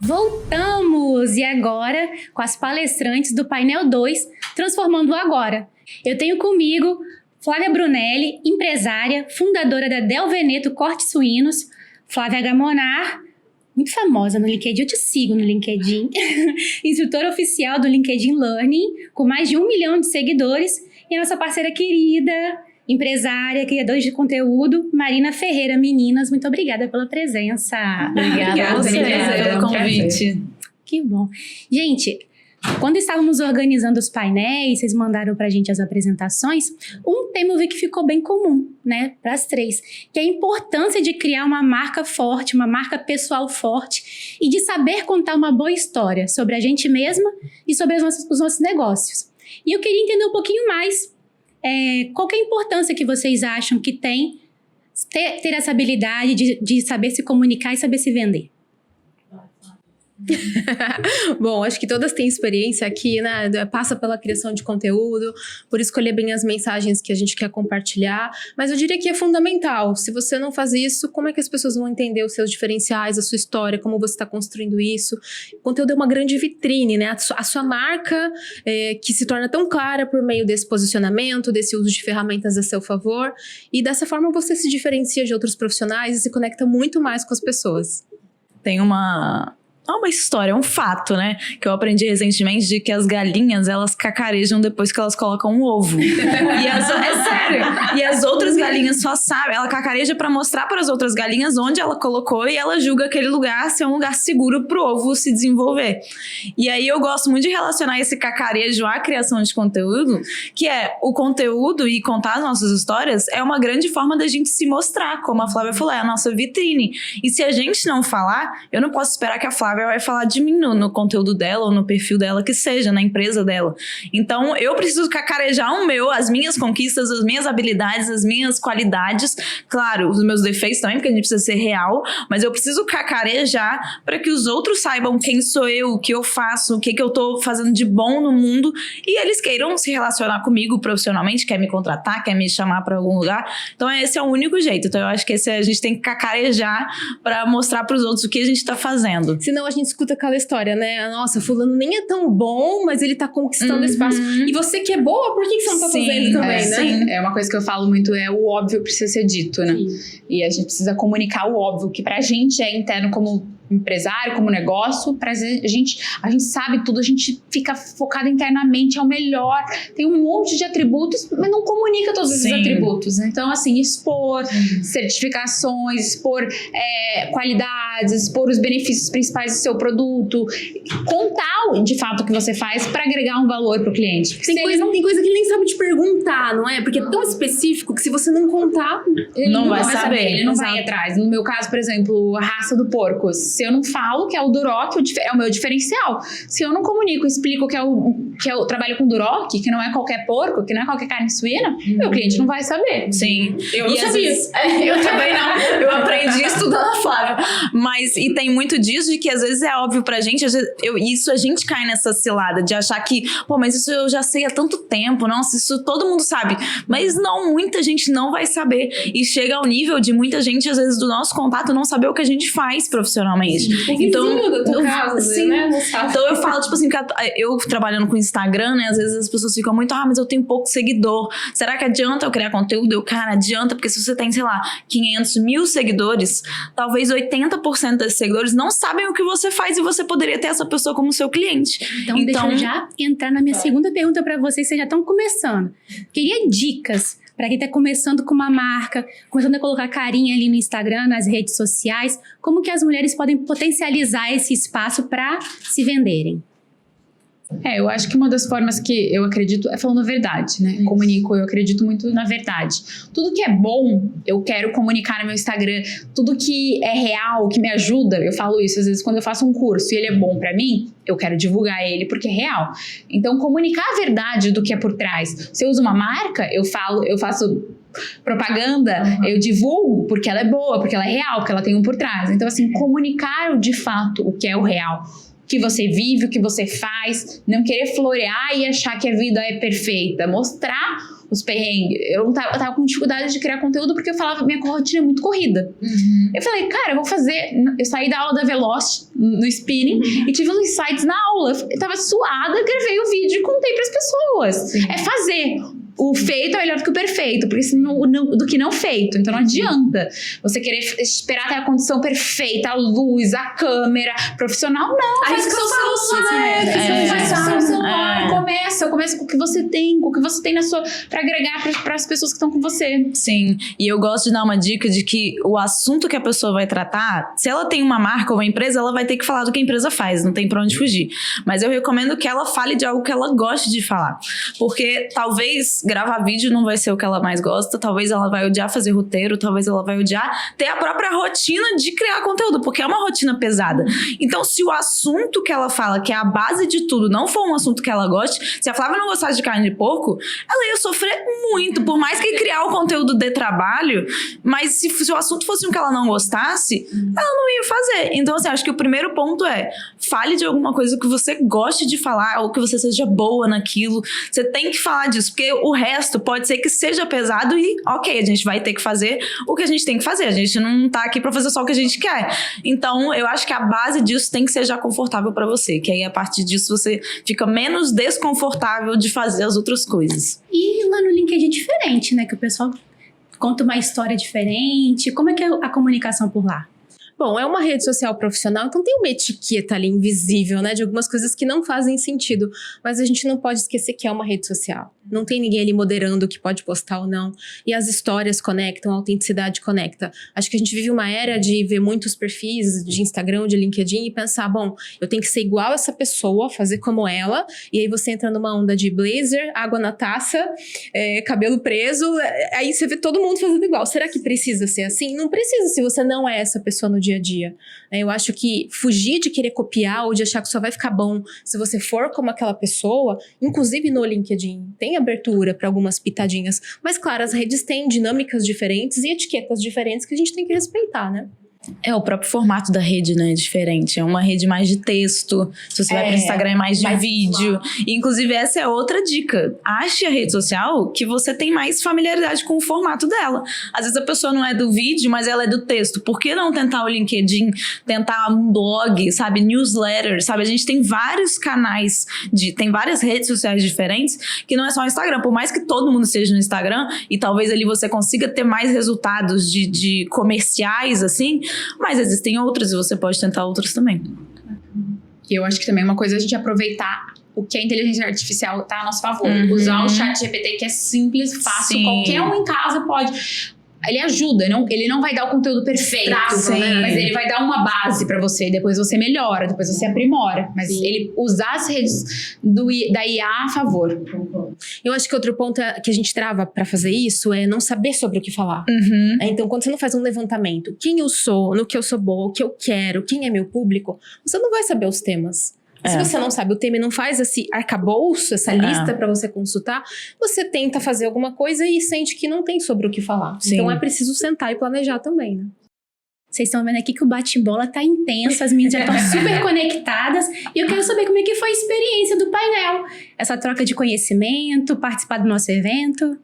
Voltamos! E agora com as palestrantes do painel 2, Transformando o Agora. Eu tenho comigo Flávia Brunelli, empresária, fundadora da Del Veneto Cortes Suínos, Flávia Gamonar, muito famosa no LinkedIn, eu te sigo no LinkedIn, instrutora oficial do LinkedIn Learning, com mais de 1 milhão de seguidores, e a nossa parceira querida, empresária, criadora de conteúdo, Marina Ferreira. Meninas, muito obrigada pela presença. Obrigada pelo convite. Que bom. Gente, quando estávamos organizando os painéis, vocês mandaram pra gente as apresentações, um tema eu vi que ficou bem comum, né, para as 3, que é a importância de criar uma marca forte, uma marca pessoal forte e de saber contar uma boa história sobre a gente mesma e sobre os nossos negócios. E eu queria entender um pouquinho mais qual que é a importância que vocês acham que tem ter essa habilidade de saber se comunicar e saber se vender. Bom, acho que todas têm experiência aqui, né? Passa pela criação de conteúdo, por escolher bem as mensagens que a gente quer compartilhar. Mas eu diria que é fundamental. Se você não faz isso, como é que as pessoas vão entender os seus diferenciais, a sua história, como você está construindo isso? O conteúdo é uma grande vitrine, né? A sua marca, que se torna tão clara por meio desse posicionamento, desse uso de ferramentas a seu favor. E dessa forma você se diferencia de outros profissionais e se conecta muito mais com as pessoas. Tem uma história, um fato, né? Que eu aprendi recentemente de que as galinhas, elas cacarejam depois que elas colocam um ovo. É sério. E as outras galinhas só sabem. Ela cacareja pra mostrar para as outras galinhas onde ela colocou e ela julga aquele lugar ser um lugar seguro pro ovo se desenvolver. E aí eu gosto muito de relacionar esse cacarejo à criação de conteúdo, que é o conteúdo e contar as nossas histórias é uma grande forma da gente se mostrar, como a Flávia falou, é a nossa vitrine. E se a gente não falar, eu não posso esperar que a Flávia vai falar de mim no conteúdo dela ou no perfil dela, que seja, na empresa dela. Então, eu preciso cacarejar as minhas conquistas, as minhas habilidades, as minhas qualidades. Claro, os meus defeitos também, porque a gente precisa ser real, mas eu preciso cacarejar para que os outros saibam quem sou eu, o que eu faço, o que eu tô fazendo de bom no mundo e eles queiram se relacionar comigo profissionalmente, quer me contratar, quer me chamar para algum lugar. Então, esse é o único jeito. Então, eu acho que a gente tem que cacarejar para mostrar para os outros o que a gente tá fazendo. Senão a gente escuta aquela história, né? Nossa, fulano nem é tão bom, mas ele tá conquistando espaço. E você que é boa, por que você não tá fazendo também, né? Sim, é uma coisa que eu falo muito, o óbvio precisa ser dito, né? Sim. E a gente precisa comunicar o óbvio, que pra gente é interno como empresário, como negócio, a gente sabe tudo, a gente fica focado internamente, é o melhor, tem um monte de atributos, mas não comunica todos esses atributos. Então, assim, expor certificações, expor qualidades, expor os benefícios principais do seu produto, contar de fato o que você faz para agregar um valor pro cliente. Tem coisa que ele nem sabe te perguntar, não é? Porque é tão específico que se você não contar, ele não vai saber, ele não vai atrás. No meu caso, por exemplo, a raça do porco. Se eu não falo que é o Duroc, é o meu diferencial. Se eu não comunico, explico que eu trabalho com Duroc, que não é qualquer porco, que não é qualquer carne suína, meu cliente não vai saber. Sim. Eu não sabia. Eu também não. Eu aprendi estudando a Flávia. E tem muito disso de que às vezes é óbvio pra gente, a gente cai nessa cilada de achar que, mas isso eu já sei há tanto tempo, nossa, isso todo mundo sabe. Mas não, muita gente não vai saber. E chega ao nível de muita gente, às vezes, do nosso contato não saber o que a gente faz profissionalmente. Então, da tua casa, sim, né? Não sabe. Então eu falo, tipo assim, que eu trabalhando com Instagram, né? Às vezes as pessoas ficam muito, mas eu tenho pouco seguidor. Será que adianta eu criar conteúdo? Cara, adianta, porque se você tem, sei lá, 500 mil seguidores, talvez 80% desses seguidores não sabem o que você faz e você poderia ter essa pessoa como seu cliente. Então deixa eu já entrar na minha segunda pergunta para vocês já estão começando. Queria dicas para quem está começando com uma marca, começando a colocar carinha ali no Instagram, nas redes sociais, como que as mulheres podem potencializar esse espaço para se venderem? Eu acho que uma das formas que eu acredito é falando a verdade, né? Comunico, eu acredito muito na verdade. Tudo que é bom, eu quero comunicar no meu Instagram. Tudo que é real, que me ajuda, eu falo isso. Às vezes, quando eu faço um curso e ele é bom pra mim, eu quero divulgar ele porque é real. Então, comunicar a verdade do que é por trás. Se eu uso uma marca, eu faço propaganda, eu divulgo porque ela é boa, porque ela é real, porque ela tem um por trás. Então, assim, comunicar de fato o que é o real. O que você vive, o que você faz, não querer florear e achar que a vida é perfeita, mostrar os perrengues. Eu tava com dificuldade de criar conteúdo porque eu falava, minha rotina é muito corrida. Eu falei, cara, eu saí da aula da Velocity no spinning e tive uns insights na aula. Eu tava suada, gravei o vídeo e contei pras pessoas. É fazer. O feito é melhor do que o perfeito, porque do que não feito. Então não adianta você querer esperar ter a condição perfeita, a luz, a câmera, profissional. Não, faz com o seu celular. Faz com o seu celular. Começa com o que você tem, com o que você tem pra agregar para as pessoas que estão com você. Sim, e eu gosto de dar uma dica de que o assunto que a pessoa vai tratar, se ela tem uma marca ou uma empresa, ela vai ter que falar do que a empresa faz, não tem pra onde fugir. Mas eu recomendo que ela fale de algo que ela goste de falar. Porque talvez gravar vídeo não vai ser o que ela mais gosta, talvez ela vai odiar fazer roteiro, talvez ela vai odiar ter a própria rotina de criar conteúdo, porque é uma rotina pesada. Então, se o assunto que ela fala, que é a base de tudo, não for um assunto que ela goste, se a Flávia não gostasse de carne de porco, ela ia sofrer muito, por mais que criar o conteúdo dê trabalho, mas se o assunto fosse um que ela não gostasse, ela não ia fazer. Então, assim, acho que o primeiro ponto é, fale de alguma coisa que você goste de falar, ou que você seja boa naquilo. Você tem que falar disso, porque o resto pode ser que seja pesado e, ok, a gente vai ter que fazer o que a gente tem que fazer. A gente não tá aqui pra fazer só o que a gente quer. Então, eu acho que a base disso tem que ser já confortável pra você, que aí a partir disso você fica menos desconfortável de fazer as outras coisas. E lá no LinkedIn é diferente, né? Que o pessoal conta uma história diferente. Como é que é a comunicação por lá? Bom, é uma rede social profissional, então tem uma etiqueta ali invisível, né? De algumas coisas que não fazem sentido. Mas a gente não pode esquecer que é uma rede social. Não tem ninguém ali moderando o que pode postar ou não. E as histórias conectam, a autenticidade conecta. Acho que a gente vive uma era de ver muitos perfis de Instagram, de LinkedIn e pensar, bom, eu tenho que ser igual a essa pessoa, fazer como ela. E aí você entra numa onda de blazer, água na taça, cabelo preso. Aí você vê todo mundo fazendo igual. Será que precisa ser assim? Não precisa se você não é essa pessoa no dia a dia. Eu acho que fugir de querer copiar ou de achar que só vai ficar bom se você for como aquela pessoa, inclusive no LinkedIn, tem abertura para algumas pitadinhas. Mas, claro, as redes têm dinâmicas diferentes e etiquetas diferentes que a gente tem que respeitar, né? O próprio formato da rede, né, é diferente. É uma rede mais de texto. Se você vai pro Instagram, é mais de vídeo. E, inclusive, essa é outra dica. Ache a rede social que você tem mais familiaridade com o formato dela. Às vezes a pessoa não é do vídeo, mas ela é do texto. Por que não tentar o LinkedIn, tentar um blog, sabe, newsletter, sabe? A gente tem vários canais, tem várias redes sociais diferentes, que não é só o Instagram. Por mais que todo mundo esteja no Instagram, e talvez ali você consiga ter mais resultados de comerciais, assim, mas existem outras e você pode tentar outras também. Eu acho que também é uma coisa a gente aproveitar o que a inteligência artificial tá a nosso favor. Usar o chat GPT, que é simples, fácil, qualquer um em casa pode. Ele ajuda, ele não vai dar o conteúdo perfeito, mas ele vai dar uma base pra você, depois você melhora, depois você aprimora. Mas ele usar as redes da IA a favor. Eu acho que outro ponto que a gente trava pra fazer isso é não saber sobre o que falar. Então, quando você não faz um levantamento, quem eu sou, no que eu sou boa, o que eu quero, quem é meu público, você não vai saber os temas. Se você não sabe o tema e não faz esse arcabouço, essa lista pra você consultar, você tenta fazer alguma coisa e sente que não tem sobre o que falar. Então é preciso sentar e planejar também, né? Vocês estão vendo aqui que o bate-bola tá intenso, as meninas já estão super conectadas. E eu quero saber como é que foi a experiência do painel. Essa troca de conhecimento, participar do nosso evento.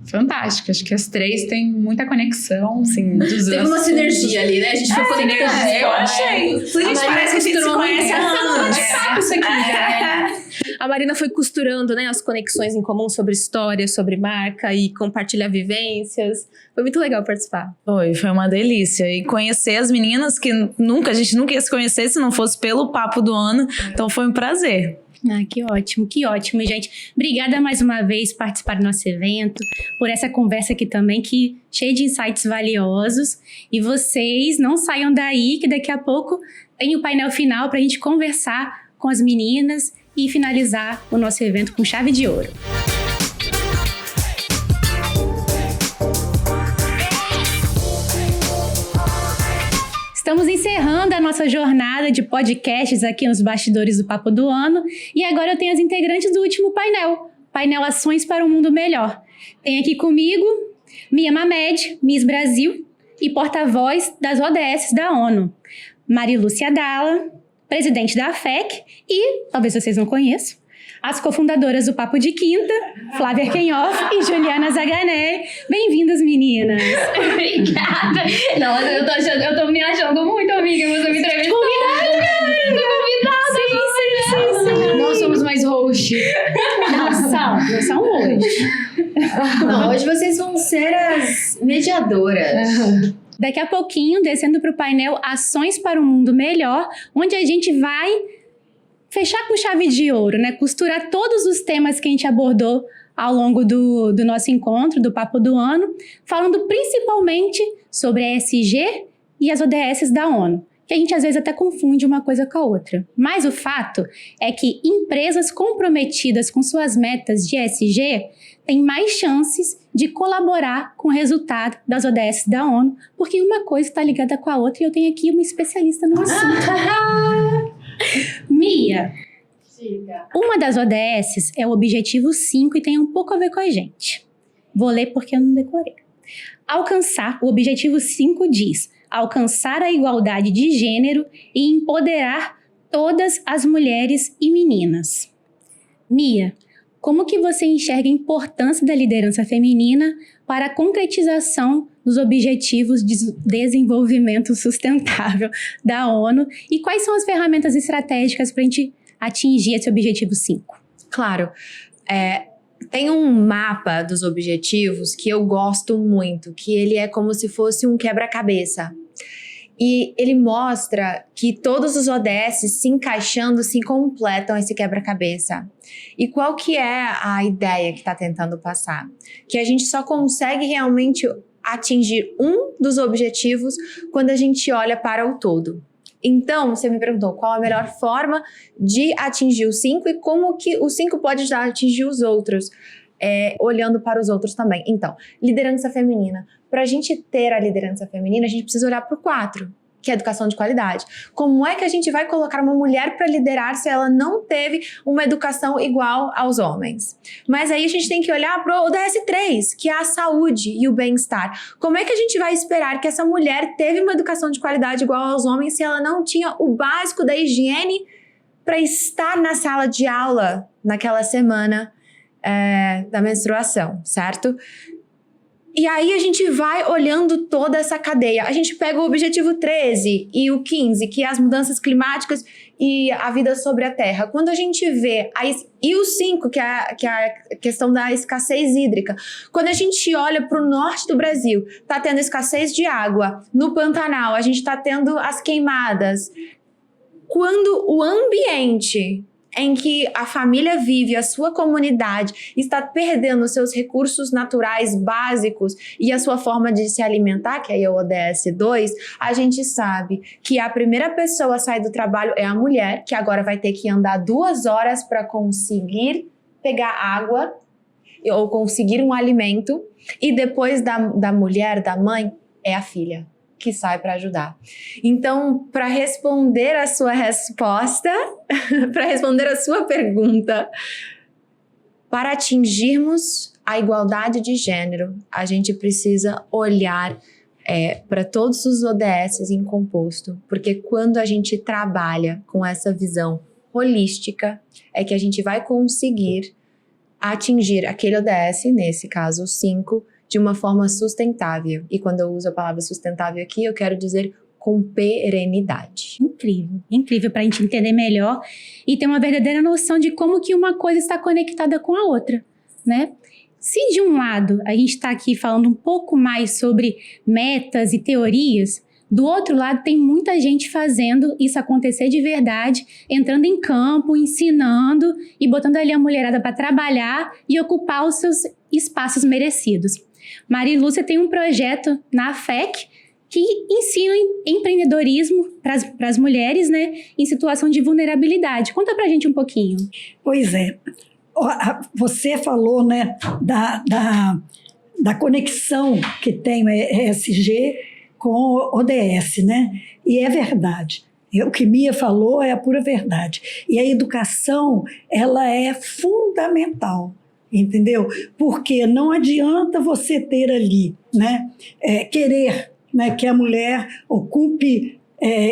Fantástico, acho que as três têm muita conexão, sim. Teve uma sinergia ali, né? A gente foi conectando. Eu achei. A gente parece que a gente se conhece há anos. Isso aqui, A Marina foi costurando, né, as conexões em comum sobre história, sobre marca e compartilhar vivências. Foi muito legal participar. Foi uma delícia. E conhecer as meninas que a gente nunca ia se conhecer se não fosse pelo Papo do Ano. Então foi um prazer. Que ótimo, gente. Obrigada mais uma vez por participar do nosso evento, por essa conversa aqui também, que cheia de insights valiosos. E vocês não saiam daí, que daqui a pouco tem o painel final para a gente conversar com as meninas e finalizar o nosso evento com chave de ouro. Estamos encerrando a nossa jornada de podcasts aqui nos bastidores do Papo do Ano. E agora eu tenho as integrantes do último painel Ações para um Mundo Melhor. Tem aqui comigo Mia Mamed, Miss Brasil e porta-voz das ODS da ONU. Marilúcia Dalla, presidente da AFEC e, talvez vocês não conheçam, as cofundadoras do Papo de Quinta, Flávia Kenhoff e Juliana Zaganelli. Bem-vindas, meninas! Obrigada! Não, eu tô me achando muito, amiga. Você me entrevistou. Convidada! Nós somos mais host. Não são hoje. Não, hoje vocês vão ser as mediadoras. Daqui a pouquinho, descendo para o painel Ações para um Mundo Melhor, onde a gente vai fechar com chave de ouro, né? Costurar todos os temas que a gente abordou ao longo do nosso encontro, do Papo do Ano, falando principalmente sobre a ESG e as ODS da ONU. que a gente às vezes até confunde uma coisa com a outra. Mas o fato é que empresas comprometidas com suas metas de ESG têm mais chances de colaborar com o resultado das ODS da ONU, porque uma coisa está ligada com a outra e eu tenho aqui uma especialista no assunto. Mia, uma das ODS é o Objetivo 5 e tem um pouco a ver com a gente. Vou ler porque eu não decorei. O Objetivo 5 diz: alcançar a igualdade de gênero e empoderar todas as mulheres e meninas. Mia, como que você enxerga a importância da liderança feminina para a concretização dos Objetivos de Desenvolvimento Sustentável da ONU e quais são as ferramentas estratégicas para a gente atingir esse Objetivo 5? Claro. Tem um mapa dos objetivos que eu gosto muito, que ele é como se fosse um quebra-cabeça. E ele mostra que todos os ODS se encaixando, se completam esse quebra-cabeça. E qual que é a ideia que está tentando passar? Que a gente só consegue realmente atingir um dos objetivos quando a gente olha para o todo. Então, você me perguntou qual a melhor forma de atingir o 5 e como que o 5 pode ajudar a atingir os outros, olhando para os outros também. Então, liderança feminina. Para a gente ter a liderança feminina, a gente precisa olhar para o 4, que é educação de qualidade. Como é que a gente vai colocar uma mulher para liderar se ela não teve uma educação igual aos homens? Mas aí a gente tem que olhar para o ODS 3, que é a saúde e o bem-estar. Como é que a gente vai esperar que essa mulher teve uma educação de qualidade igual aos homens se ela não tinha o básico da higiene para estar na sala de aula naquela semana da menstruação, certo? E aí a gente vai olhando toda essa cadeia. A gente pega o objetivo 13 e o 15, que é as mudanças climáticas e a vida sobre a Terra. Quando a gente vê... E o 5, que é a questão da escassez hídrica. Quando a gente olha para o norte do Brasil, está tendo escassez de água. No Pantanal, a gente está tendo as queimadas. Quando o ambiente em que a família vive, a sua comunidade, está perdendo os seus recursos naturais básicos e a sua forma de se alimentar, que aí é o ODS 2, a gente sabe que a primeira pessoa a sair do trabalho é a mulher, que agora vai ter que andar 2 horas para conseguir pegar água ou conseguir um alimento, e depois da mulher, da mãe, é a filha que sai para ajudar. Então, para responder a sua resposta, para responder a sua pergunta, para atingirmos a igualdade de gênero, a gente precisa olhar para todos os ODS em composto, porque quando a gente trabalha com essa visão holística, é que a gente vai conseguir atingir aquele ODS, nesse caso o 5, de uma forma sustentável. E quando eu uso a palavra sustentável aqui, eu quero dizer com perenidade. Incrível, incrível para a gente entender melhor e ter uma verdadeira noção de como que uma coisa está conectada com a outra, né? Se de um lado a gente está aqui falando um pouco mais sobre metas e teorias, do outro lado tem muita gente fazendo isso acontecer de verdade, entrando em campo, ensinando e botando ali a mulherada para trabalhar e ocupar os seus espaços merecidos. Mari Lúcia tem um projeto na AFEC que ensina empreendedorismo para as mulheres, né, em situação de vulnerabilidade. Conta pra gente um pouquinho. Pois é. Você falou, né, da conexão que tem o ESG com o ODS, né? E é verdade. O que Mia falou é a pura verdade. E a educação, ela é fundamental. Entendeu? Porque não adianta você ter ali, né, querer, né, que a mulher ocupe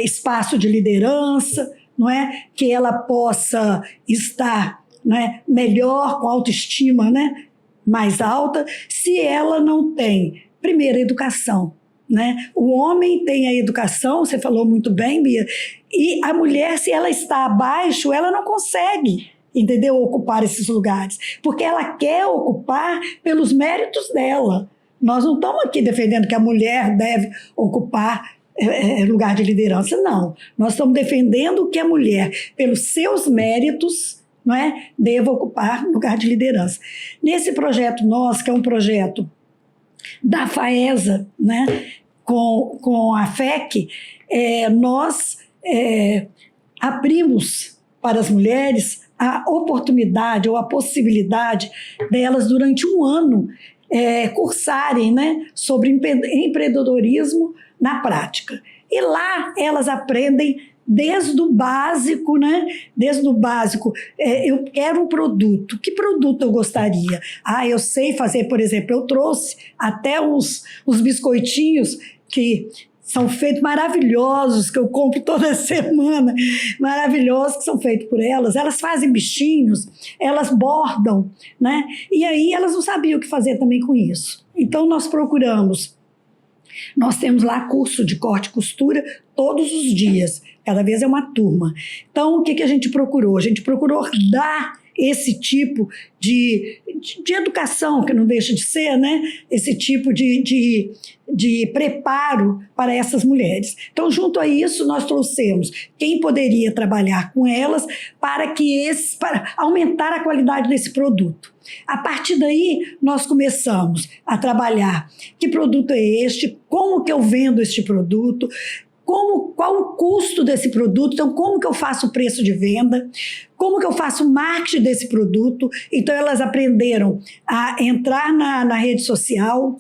espaço de liderança, não é? Que ela possa estar, né, melhor, com autoestima, né, mais alta, se ela não tem, primeiro, educação. Né? O homem tem a educação, você falou muito bem, Bia, e a mulher, se ela está abaixo, ela não consegue, entendeu? Ocupar esses lugares, porque ela quer ocupar pelos méritos dela. Nós não estamos aqui defendendo que a mulher deve ocupar lugar de liderança, não. Nós estamos defendendo que a mulher, pelos seus méritos, não é, deva ocupar lugar de liderança. Nesse projeto nosso, que é um projeto da FAESA, né, com a FEC, nós abrimos para as mulheres a oportunidade ou a possibilidade delas, durante um ano, cursarem, né, sobre empreendedorismo na prática. E lá elas aprendem desde o básico, né? Desde o básico, eu quero um produto. Que produto eu gostaria? Eu sei fazer, por exemplo, eu trouxe até uns biscoitinhos que são feitos maravilhosos, que eu compro toda semana, maravilhosos, que são feitos por elas. Elas fazem bichinhos, elas bordam, né? E aí elas não sabiam o que fazer também com isso. Então nós temos lá curso de corte e costura todos os dias, cada vez é uma turma. Então, o que a gente procurou? A gente procurou dar esse tipo de educação, que não deixa de ser, né? Esse tipo de preparo para essas mulheres. Então, junto a isso, nós trouxemos quem poderia trabalhar com elas para aumentar a qualidade desse produto. A partir daí, nós começamos a trabalhar que produto é este, como que eu vendo este produto, qual o custo desse produto, então como que eu faço o preço de venda, como que eu faço o marketing desse produto. Então elas aprenderam a entrar na rede social,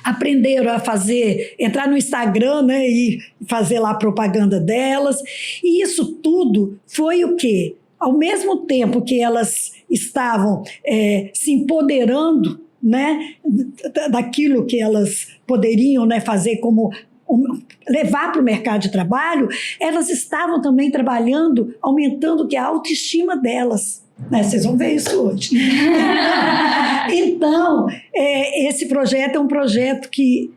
aprenderam a entrar no Instagram, né, e fazer lá a propaganda delas. E isso tudo foi o quê? Ao mesmo tempo que elas estavam se empoderando, né, daquilo que elas poderiam, né, fazer como levar para o mercado de trabalho, elas estavam também trabalhando, aumentando a autoestima delas. Né? Vocês vão ver isso hoje. Então, esse projeto é um projeto que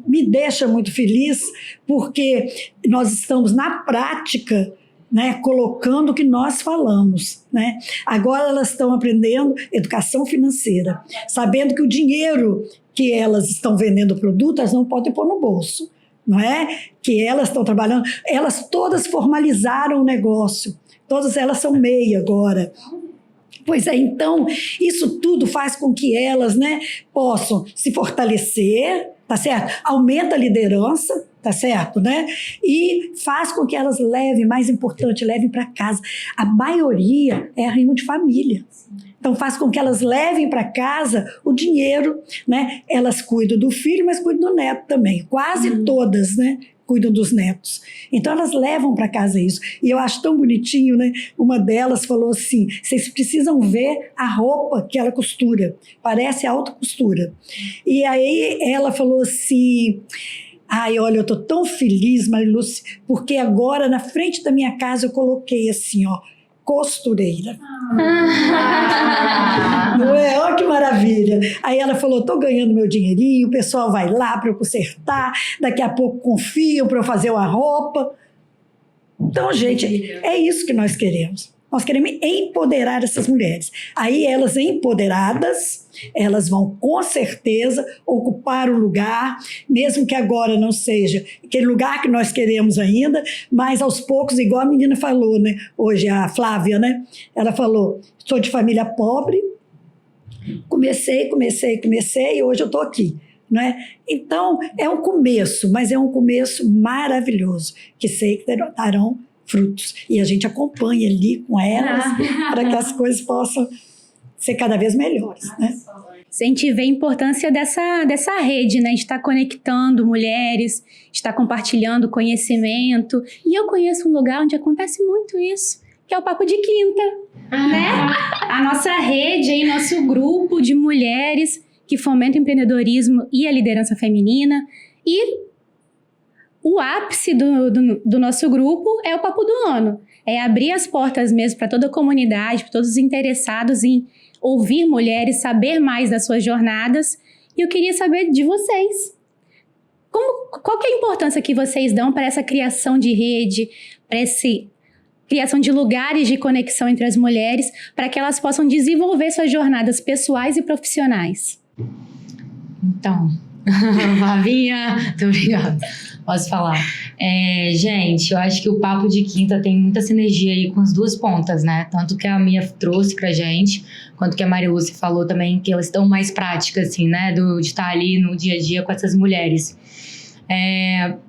me deixa muito feliz, porque nós estamos na prática, né, colocando o que nós falamos, né? Agora elas estão aprendendo educação financeira, sabendo que o dinheiro que elas estão vendendo o produto, elas não podem pôr no bolso, não é? Que elas estão trabalhando, elas todas formalizaram o negócio, todas elas são MEI agora. Pois é, então, isso tudo faz com que elas, né, possam se fortalecer, tá certo? Aumenta a liderança, tá certo, né? E faz com que elas levem, mais importante, levem para casa. A maioria é arrimo de família. Então faz com que elas levem para casa o dinheiro, né? Elas cuidam do filho, mas cuidam do neto também. Quase todas, né, cuidam dos netos. Então elas levam para casa isso. E eu acho tão bonitinho, né? Uma delas falou assim: vocês precisam ver a roupa que ela costura. Parece alta costura. E aí ela falou assim: olha, eu tô tão feliz, Marilúcia, porque agora na frente da minha casa eu coloquei assim, ó, costureira. Não é? Olha que maravilha. Aí ela falou: tô ganhando meu dinheirinho, o pessoal vai lá para eu consertar, daqui a pouco confiam para eu fazer uma roupa. Então, gente, é isso que nós queremos. Nós queremos empoderar essas mulheres. Aí elas empoderadas, elas vão com certeza ocupar o lugar, mesmo que agora não seja aquele lugar que nós queremos ainda, mas aos poucos, igual a menina falou, né? Hoje, a Flávia, né? Ela falou: sou de família pobre, comecei e hoje eu estou aqui. Né? Então, é um começo, mas é um começo maravilhoso, que sei que darão frutos. E a gente acompanha ali com elas para que as coisas possam ser cada vez melhores, né? A gente vê a importância dessa rede, né? De estar conectando mulheres, de estar compartilhando conhecimento. E eu conheço um lugar onde acontece muito isso, que é o Papo de Quinta, né? A nossa rede aí, nosso grupo de mulheres que fomentam o empreendedorismo e a liderança feminina. E o ápice do nosso grupo é o Papo do Ano. É abrir as portas mesmo para toda a comunidade, para todos os interessados em ouvir mulheres, saber mais das suas jornadas. E eu queria saber de vocês. Qual que é a importância que vocês dão para essa criação de rede, para essa criação de lugares de conexão entre as mulheres, para que elas possam desenvolver suas jornadas pessoais e profissionais? Então, Flavinha, muito obrigada. Posso falar. Gente, eu acho que o Papo de Quinta tem muita sinergia aí com as duas pontas, né? Tanto que a Mia trouxe pra gente, quanto que a Maria Lúcia falou também, que elas estão mais práticas, assim, né? De estar ali no dia a dia com essas mulheres.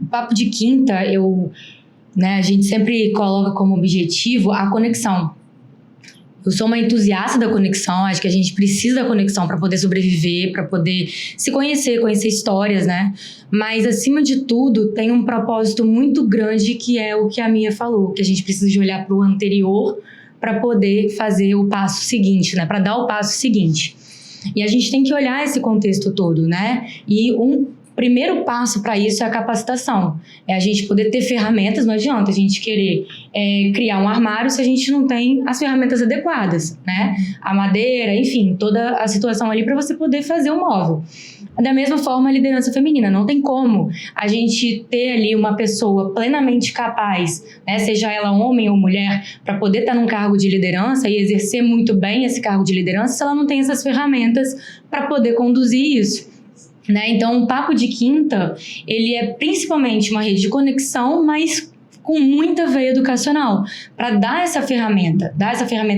O Papo de Quinta, a gente sempre coloca como objetivo a conexão. Eu sou uma entusiasta da conexão, acho que a gente precisa da conexão para poder sobreviver, para poder se conhecer histórias, né? Mas, acima de tudo, tem um propósito muito grande que é o que a Mia falou, que a gente precisa de olhar para o anterior para poder fazer o passo seguinte, né? Para dar o passo seguinte. E a gente tem que olhar esse contexto todo, né? E primeiro passo para isso é a capacitação. É a gente poder ter ferramentas, não adianta a gente querer criar um armário se a gente não tem as ferramentas adequadas, né? A madeira, enfim, toda a situação ali para você poder fazer o móvel. Da mesma forma, a liderança feminina. Não tem como a gente ter ali uma pessoa plenamente capaz, né, seja ela homem ou mulher, para poder estar num cargo de liderança e exercer muito bem esse cargo de liderança se ela não tem essas ferramentas para poder conduzir isso. Né? Então, o Papo de Quinta, ele é principalmente uma rede de conexão, mas com muita veia educacional, para dar essa ferramenta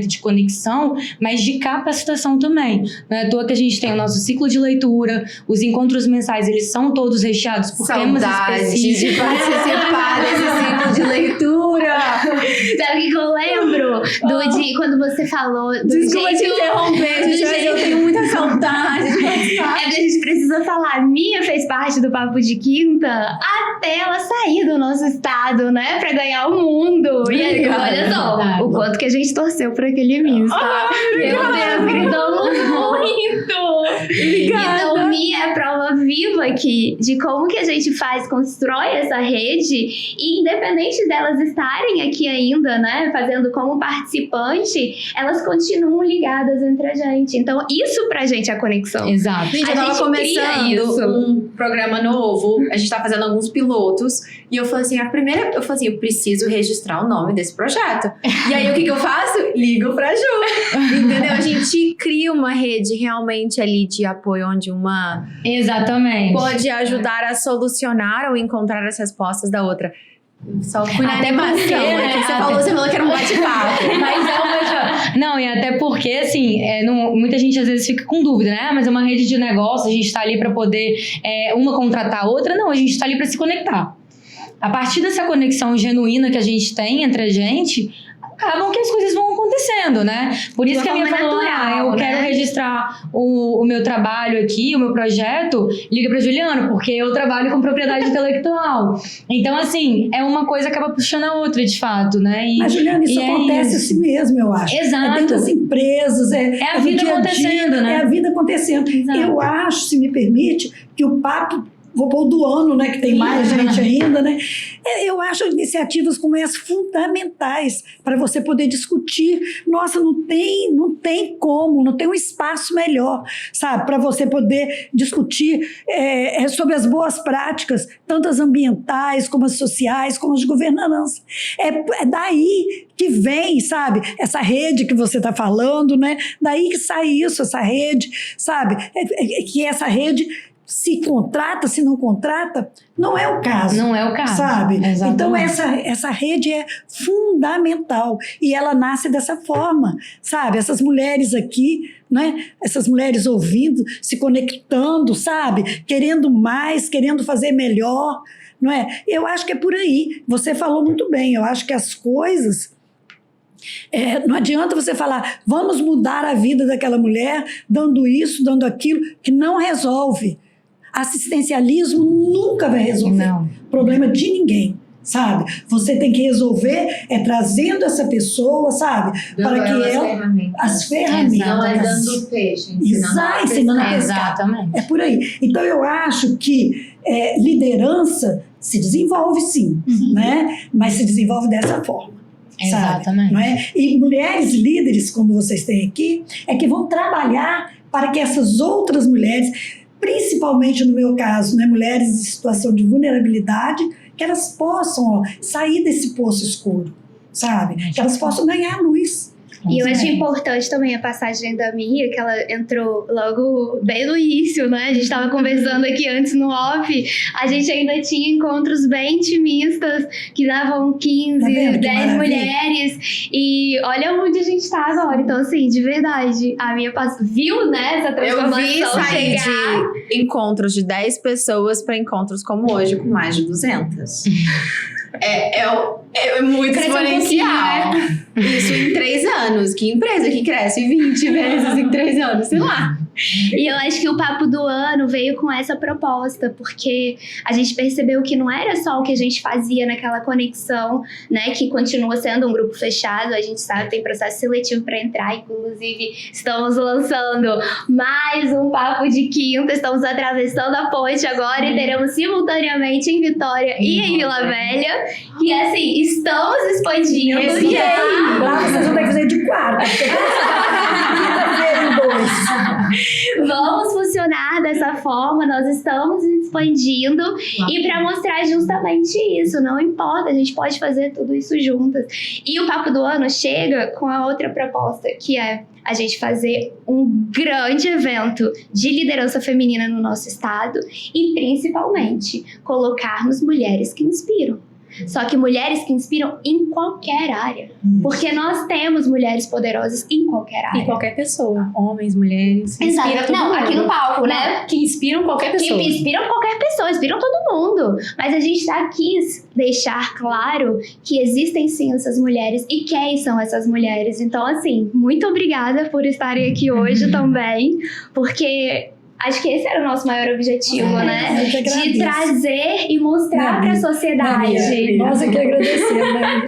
de conexão, mas de capacitação também. Não é à toa que a gente tem o nosso ciclo de leitura, os encontros mensais, eles são todos recheados por temas específicos. De participar desse ciclo de leitura. Sabe o que eu lembro? Quando você falou do Desculpa te interromper, gente, mas eu tenho muita saudade de participar. É que a gente precisa falar. A Mia fez parte do Papo de Quinta até ela sair do nosso estado, né? Pra ganhar o mundo. E aí, olha só, o quanto que a gente torceu por aquele Miss, tá? Meu Deus, gritamos muito! Obrigada. Então, Mia é a prova viva aqui de como que a gente constrói essa rede, e independente delas estarem aqui ainda, né, fazendo como participante, elas continuam ligadas entre a gente. Então, isso pra gente é a conexão. Exato. Gente, eu tava começando um programa novo, a gente tá fazendo alguns pilotos, e eu falei assim, eu preciso registrar o nome desse projeto. E aí, o que eu faço? Ligo pra Ju. Entendeu? A gente cria uma rede realmente ali de apoio, onde uma... Exatamente. Pode ajudar a solucionar ou encontrar as respostas da outra. Só fui na animação. Você falou que era um bate-papo. Mas é uma... Não, e até porque, assim, muita gente às vezes fica com dúvida, né? Mas é uma rede de negócio, a gente tá ali pra poder uma contratar a outra. Não, a gente tá ali pra se conectar. A partir dessa conexão genuína que a gente tem entre a gente, acabam que as coisas vão acontecendo, né? Por isso que a Mia falou, eu quero registrar o meu trabalho aqui, o meu projeto, liga pra Juliana, porque eu trabalho com propriedade intelectual. Então, assim, uma coisa acaba puxando a outra, de fato, né? Mas, Juliana, isso acontece assim mesmo, eu acho. Exato. Dentro das empresas, é a vida acontecendo, né? É a vida acontecendo. Exato. Eu acho, se me permite, que o papo... Vou pôr do ano, né, que tem mais gente ainda, né? Eu acho iniciativas como essas fundamentais para você poder discutir. Nossa, não tem como, não tem um espaço melhor, sabe? Para você poder discutir sobre as boas práticas, tanto as ambientais, como as sociais, como as de governança. É daí que vem, sabe? Essa rede que você está falando, né? Daí que sai isso, essa rede, sabe? Que essa rede... Se contrata, se não contrata, não é o caso. Não é o caso. Sabe? Exatamente. Então, essa rede é fundamental. E ela nasce dessa forma, sabe? Essas mulheres aqui, né? Essas mulheres ouvindo, se conectando, sabe? Querendo mais, querendo fazer melhor, não é? Eu acho que é por aí. Você falou muito bem. Eu acho que as coisas... não adianta você falar, vamos mudar a vida daquela mulher, dando isso, dando aquilo, que não resolve. Assistencialismo nunca vai resolver o problema de ninguém, sabe? Você tem que resolver trazendo essa pessoa, sabe? Para que ela... As ferramentas. Não é dando peixe, ensinando a pescar. Exatamente. É por aí. Então, eu acho que liderança se desenvolve sim, né? Mas se desenvolve dessa forma. Exatamente. Sabe? Não é? E mulheres líderes, como vocês têm aqui, que vão trabalhar para que essas outras mulheres, principalmente no meu caso, né, mulheres em situação de vulnerabilidade, que elas possam sair desse poço escuro, sabe? Que elas possam ganhar luz. E eu acho importante também a passagem da Mia, que ela entrou logo bem no início, né? A gente estava conversando aqui antes no off, a gente ainda tinha encontros bem intimistas, que davam 15, 10 mulheres, e olha onde a gente está agora. Então, assim, de verdade, a Mia viu, né, essa transformação Eu vi sair chegar. de encontros de 10 pessoas para encontros como hoje, com mais de 200. É muito Cresceu exponencial. Isso em 3 anos. Que empresa que cresce 20 vezes em 3 anos? Sei lá. E eu acho que o Papo do Ano veio com essa proposta, porque a gente percebeu que não era só o que a gente fazia naquela conexão, né, que continua sendo um grupo fechado, a gente sabe, tem processo seletivo para entrar, inclusive estamos lançando mais um Papo de Quinta, estamos atravessando a ponte agora e teremos simultaneamente em Vitória e em Vila Velha, e assim, estamos expandindo. Lá vocês vão ter que fazer de quarta. Vamos funcionar dessa forma, nós estamos expandindo e para mostrar justamente isso, não importa, a gente pode fazer tudo isso juntas. E o Papo do Ano chega com a outra proposta, que é a gente fazer um grande evento de liderança feminina no nosso estado e principalmente colocarmos mulheres que inspiram. Só que mulheres que inspiram em qualquer área. Porque nós temos mulheres poderosas em qualquer área. E qualquer pessoa. Homens, mulheres. Exato. Não, aqui no palco, né? Que inspiram qualquer pessoa. Que inspiram qualquer pessoa, inspiram todo mundo. Mas a gente quis deixar claro que existem sim essas mulheres e quem são essas mulheres. Então, assim, muito obrigada por estarem aqui hoje também. Porque acho que esse era o nosso maior objetivo, né? De trazer e mostrar para a sociedade. Nós é que agradecemos, né?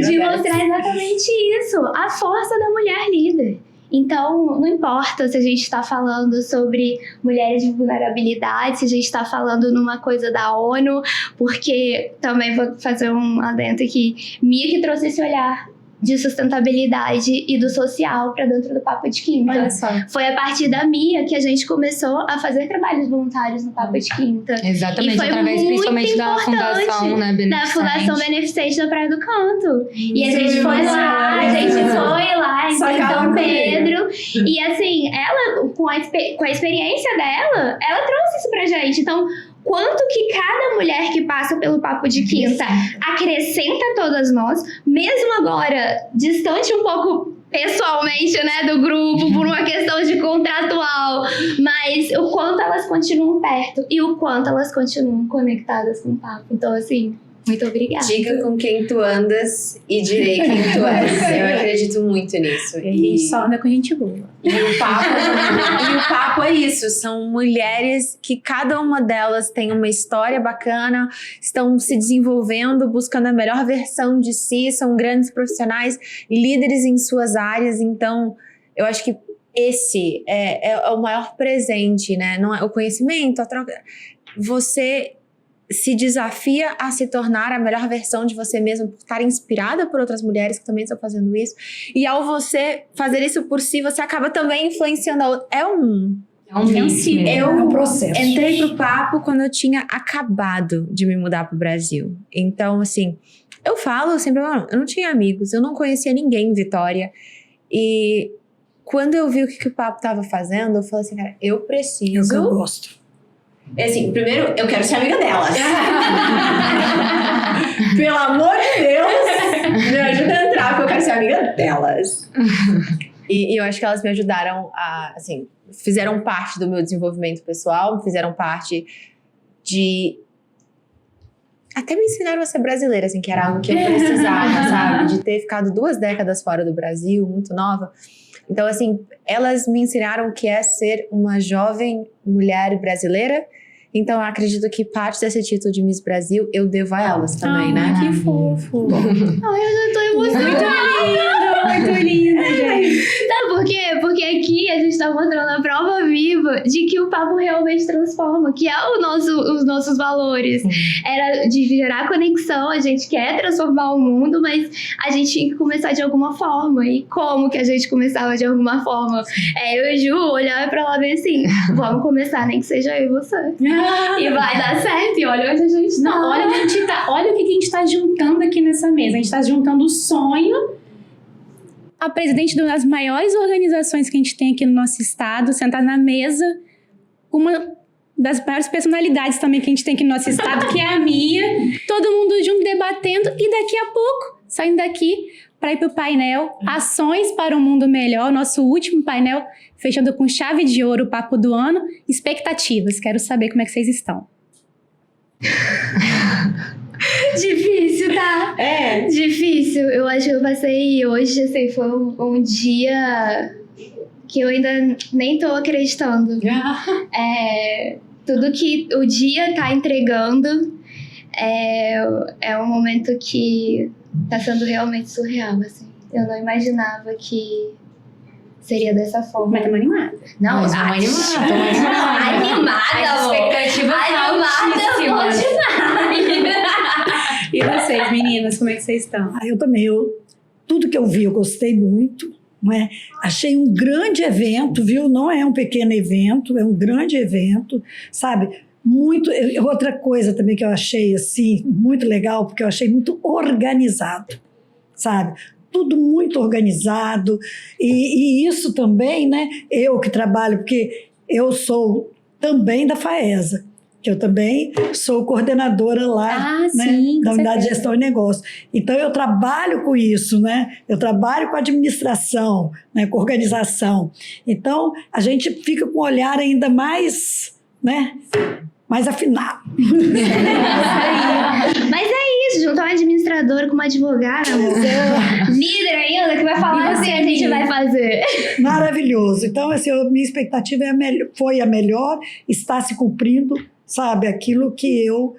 De mostrar exatamente isso, a força da mulher líder. Então, não importa se a gente está falando sobre mulheres de vulnerabilidade, se a gente está falando numa coisa da ONU, porque também vou fazer um adendo aqui. Mia que trouxe esse olhar de sustentabilidade e do social para dentro do Papo de Quinta. Olha só. Foi a partir da Mia que a gente começou a fazer trabalhos voluntários no Papo de Quinta. Exatamente, e foi através muito principalmente da Fundação, né, Beneficente. Da Fundação Beneficente da Praia do Canto. E a gente foi lá em São Pedro. E assim, ela, com a experiência dela, ela trouxe isso pra gente. Então, quanto que cada mulher que passa pelo Papo de Quinta acrescenta a todas nós, mesmo agora distante um pouco pessoalmente, né, do grupo, por uma questão de contratual, mas o quanto elas continuam perto e o quanto elas continuam conectadas com o Papo. Então, assim, muito obrigada. Diga com quem tu andas e direi quem tu és. Eu acredito muito nisso. E a gente só anda com gente boa. E o papo é isso. São mulheres que cada uma delas tem uma história bacana, estão se desenvolvendo, buscando a melhor versão de si, são grandes profissionais, líderes em suas áreas. Então, eu acho que esse é o maior presente, né? Não é o conhecimento, a troca. Você se desafia a se tornar a melhor versão de você mesmo, por estar inspirada por outras mulheres que também estão fazendo isso. E ao você fazer isso por si, você acaba também influenciando a outra. É um processo. Entrei pro Papo quando eu tinha acabado de me mudar pro Brasil. Então, assim, eu falo sempre, eu não tinha amigos, eu não conhecia ninguém em Vitória. E quando eu vi o que o Papo tava fazendo, eu falei assim, cara, eu preciso... É o que eu gosto. Assim, primeiro, eu quero ser amiga delas. Pelo amor de Deus, me ajuda a entrar, porque eu quero ser amiga delas. E eu acho que elas me ajudaram a, assim, fizeram parte do meu desenvolvimento pessoal, fizeram parte de... Até me ensinaram a ser brasileira, assim, que era algo que eu precisava, sabe? De ter ficado 2 décadas fora do Brasil, muito nova. Então, assim, elas me ensinaram o que é ser uma jovem mulher brasileira. Então, eu acredito que parte desse título de Miss Brasil eu devo a elas também, né? Que fofo. Ai, eu já tô emocionada. Muito linda, gente. Sabe por quê? Porque aqui a gente tá mostrando a prova viva de que o Papo realmente transforma, que é os nossos valores. Era de gerar conexão, a gente quer transformar o mundo, mas a gente tinha que começar de alguma forma. E como que a gente começava de alguma forma? Eu e Ju olhar pra lá e ver assim, vamos começar, nem que seja eu e você. E vai dar certo, e olha onde a gente tá. Não, olha o que a gente tá juntando aqui nessa mesa. A gente tá juntando o sonho a presidente de uma das maiores organizações que a gente tem aqui no nosso estado, sentar na mesa com uma das maiores personalidades também que a gente tem aqui no nosso estado, que é a Mia. Todo mundo junto debatendo e daqui a pouco, saindo daqui para ir para o painel Ações para um Mundo Melhor, nosso último painel, fechando com chave de ouro o papo do ano. Expectativas, quero saber como é que vocês estão. Difícil, tá? Difícil. Eu acho que eu passei hoje, assim, foi um dia que eu ainda nem tô acreditando. Tudo que o dia tá entregando é um momento que tá sendo realmente surreal, assim. Eu não imaginava que seria dessa forma. Mas estamos animadas. Não, animada, amor. Expectativa Animada, E vocês, meninas, como é que vocês estão? Eu também. Tudo que eu vi, eu gostei muito. Não é? Achei um grande evento, viu? Não é um pequeno evento, é um grande evento, sabe? Muito. Outra coisa também que eu achei assim muito legal, porque eu achei muito organizado, sabe? Tudo muito organizado e isso também, né? Eu que trabalho, porque eu sou também da FAESA, que eu também sou coordenadora lá, né, sim, da Unidade de certeza. Gestão e Negócio. Então, eu trabalho com isso, né? Eu trabalho com administração, né, com organização. Então, a gente fica com um olhar ainda mais, né, mais afinado. Mas é isso, juntar uma administradora com uma advogada, amor. Líder ainda, que vai falar assim, a gente vai fazer. Maravilhoso. Então, assim, minha expectativa foi a melhor, está se cumprindo, sabe, aquilo que eu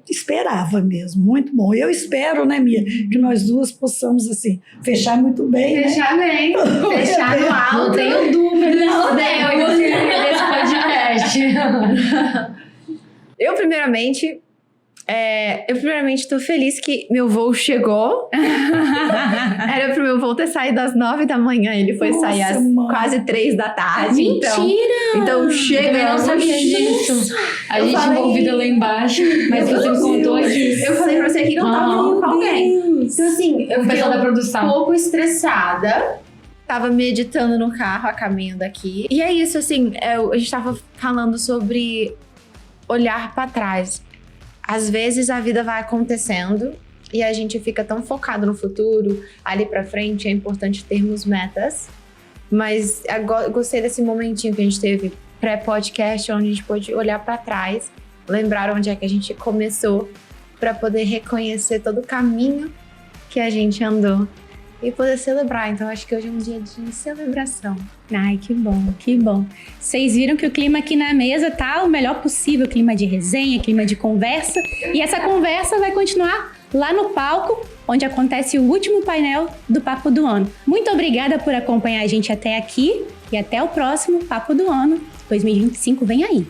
esperava mesmo. Muito bom. Eu espero, né, Mia, que nós duas possamos, assim, fechar muito bem. Fechar bem. Fechar no alto. Não tenho dúvida. Não tenho. Desse podcast. Eu, primeiramente, tô feliz que meu voo chegou. Era pro meu voo ter saído às 9 da manhã, ele foi sair às quase 3 da tarde. Mentira! Então chega. Eu não sabia disso. A gente envolvida lá embaixo, mas você me contou disso. Eu falei pra você que não tava falando com alguém. Então, assim, eu fiquei pessoal da produção. um pouco estressada. Tava meditando no carro a caminho daqui. E é isso, assim, a gente tava falando sobre olhar pra trás. Às vezes a vida vai acontecendo e a gente fica tão focado no futuro, ali pra frente é importante termos metas. Mas eu gostei desse momentinho que a gente teve pré-podcast, onde a gente pôde olhar pra trás, lembrar onde é que a gente começou, pra poder reconhecer todo o caminho que a gente andou e poder celebrar. Então acho que hoje é um dia de celebração. Ai, que bom, que bom. Vocês viram que o clima aqui na mesa tá o melhor possível, clima de resenha, clima de conversa. E essa conversa vai continuar lá no palco, onde acontece o último painel do Papo do Ano. Muito obrigada por acompanhar a gente até aqui e até o próximo Papo do Ano. 2025 vem aí.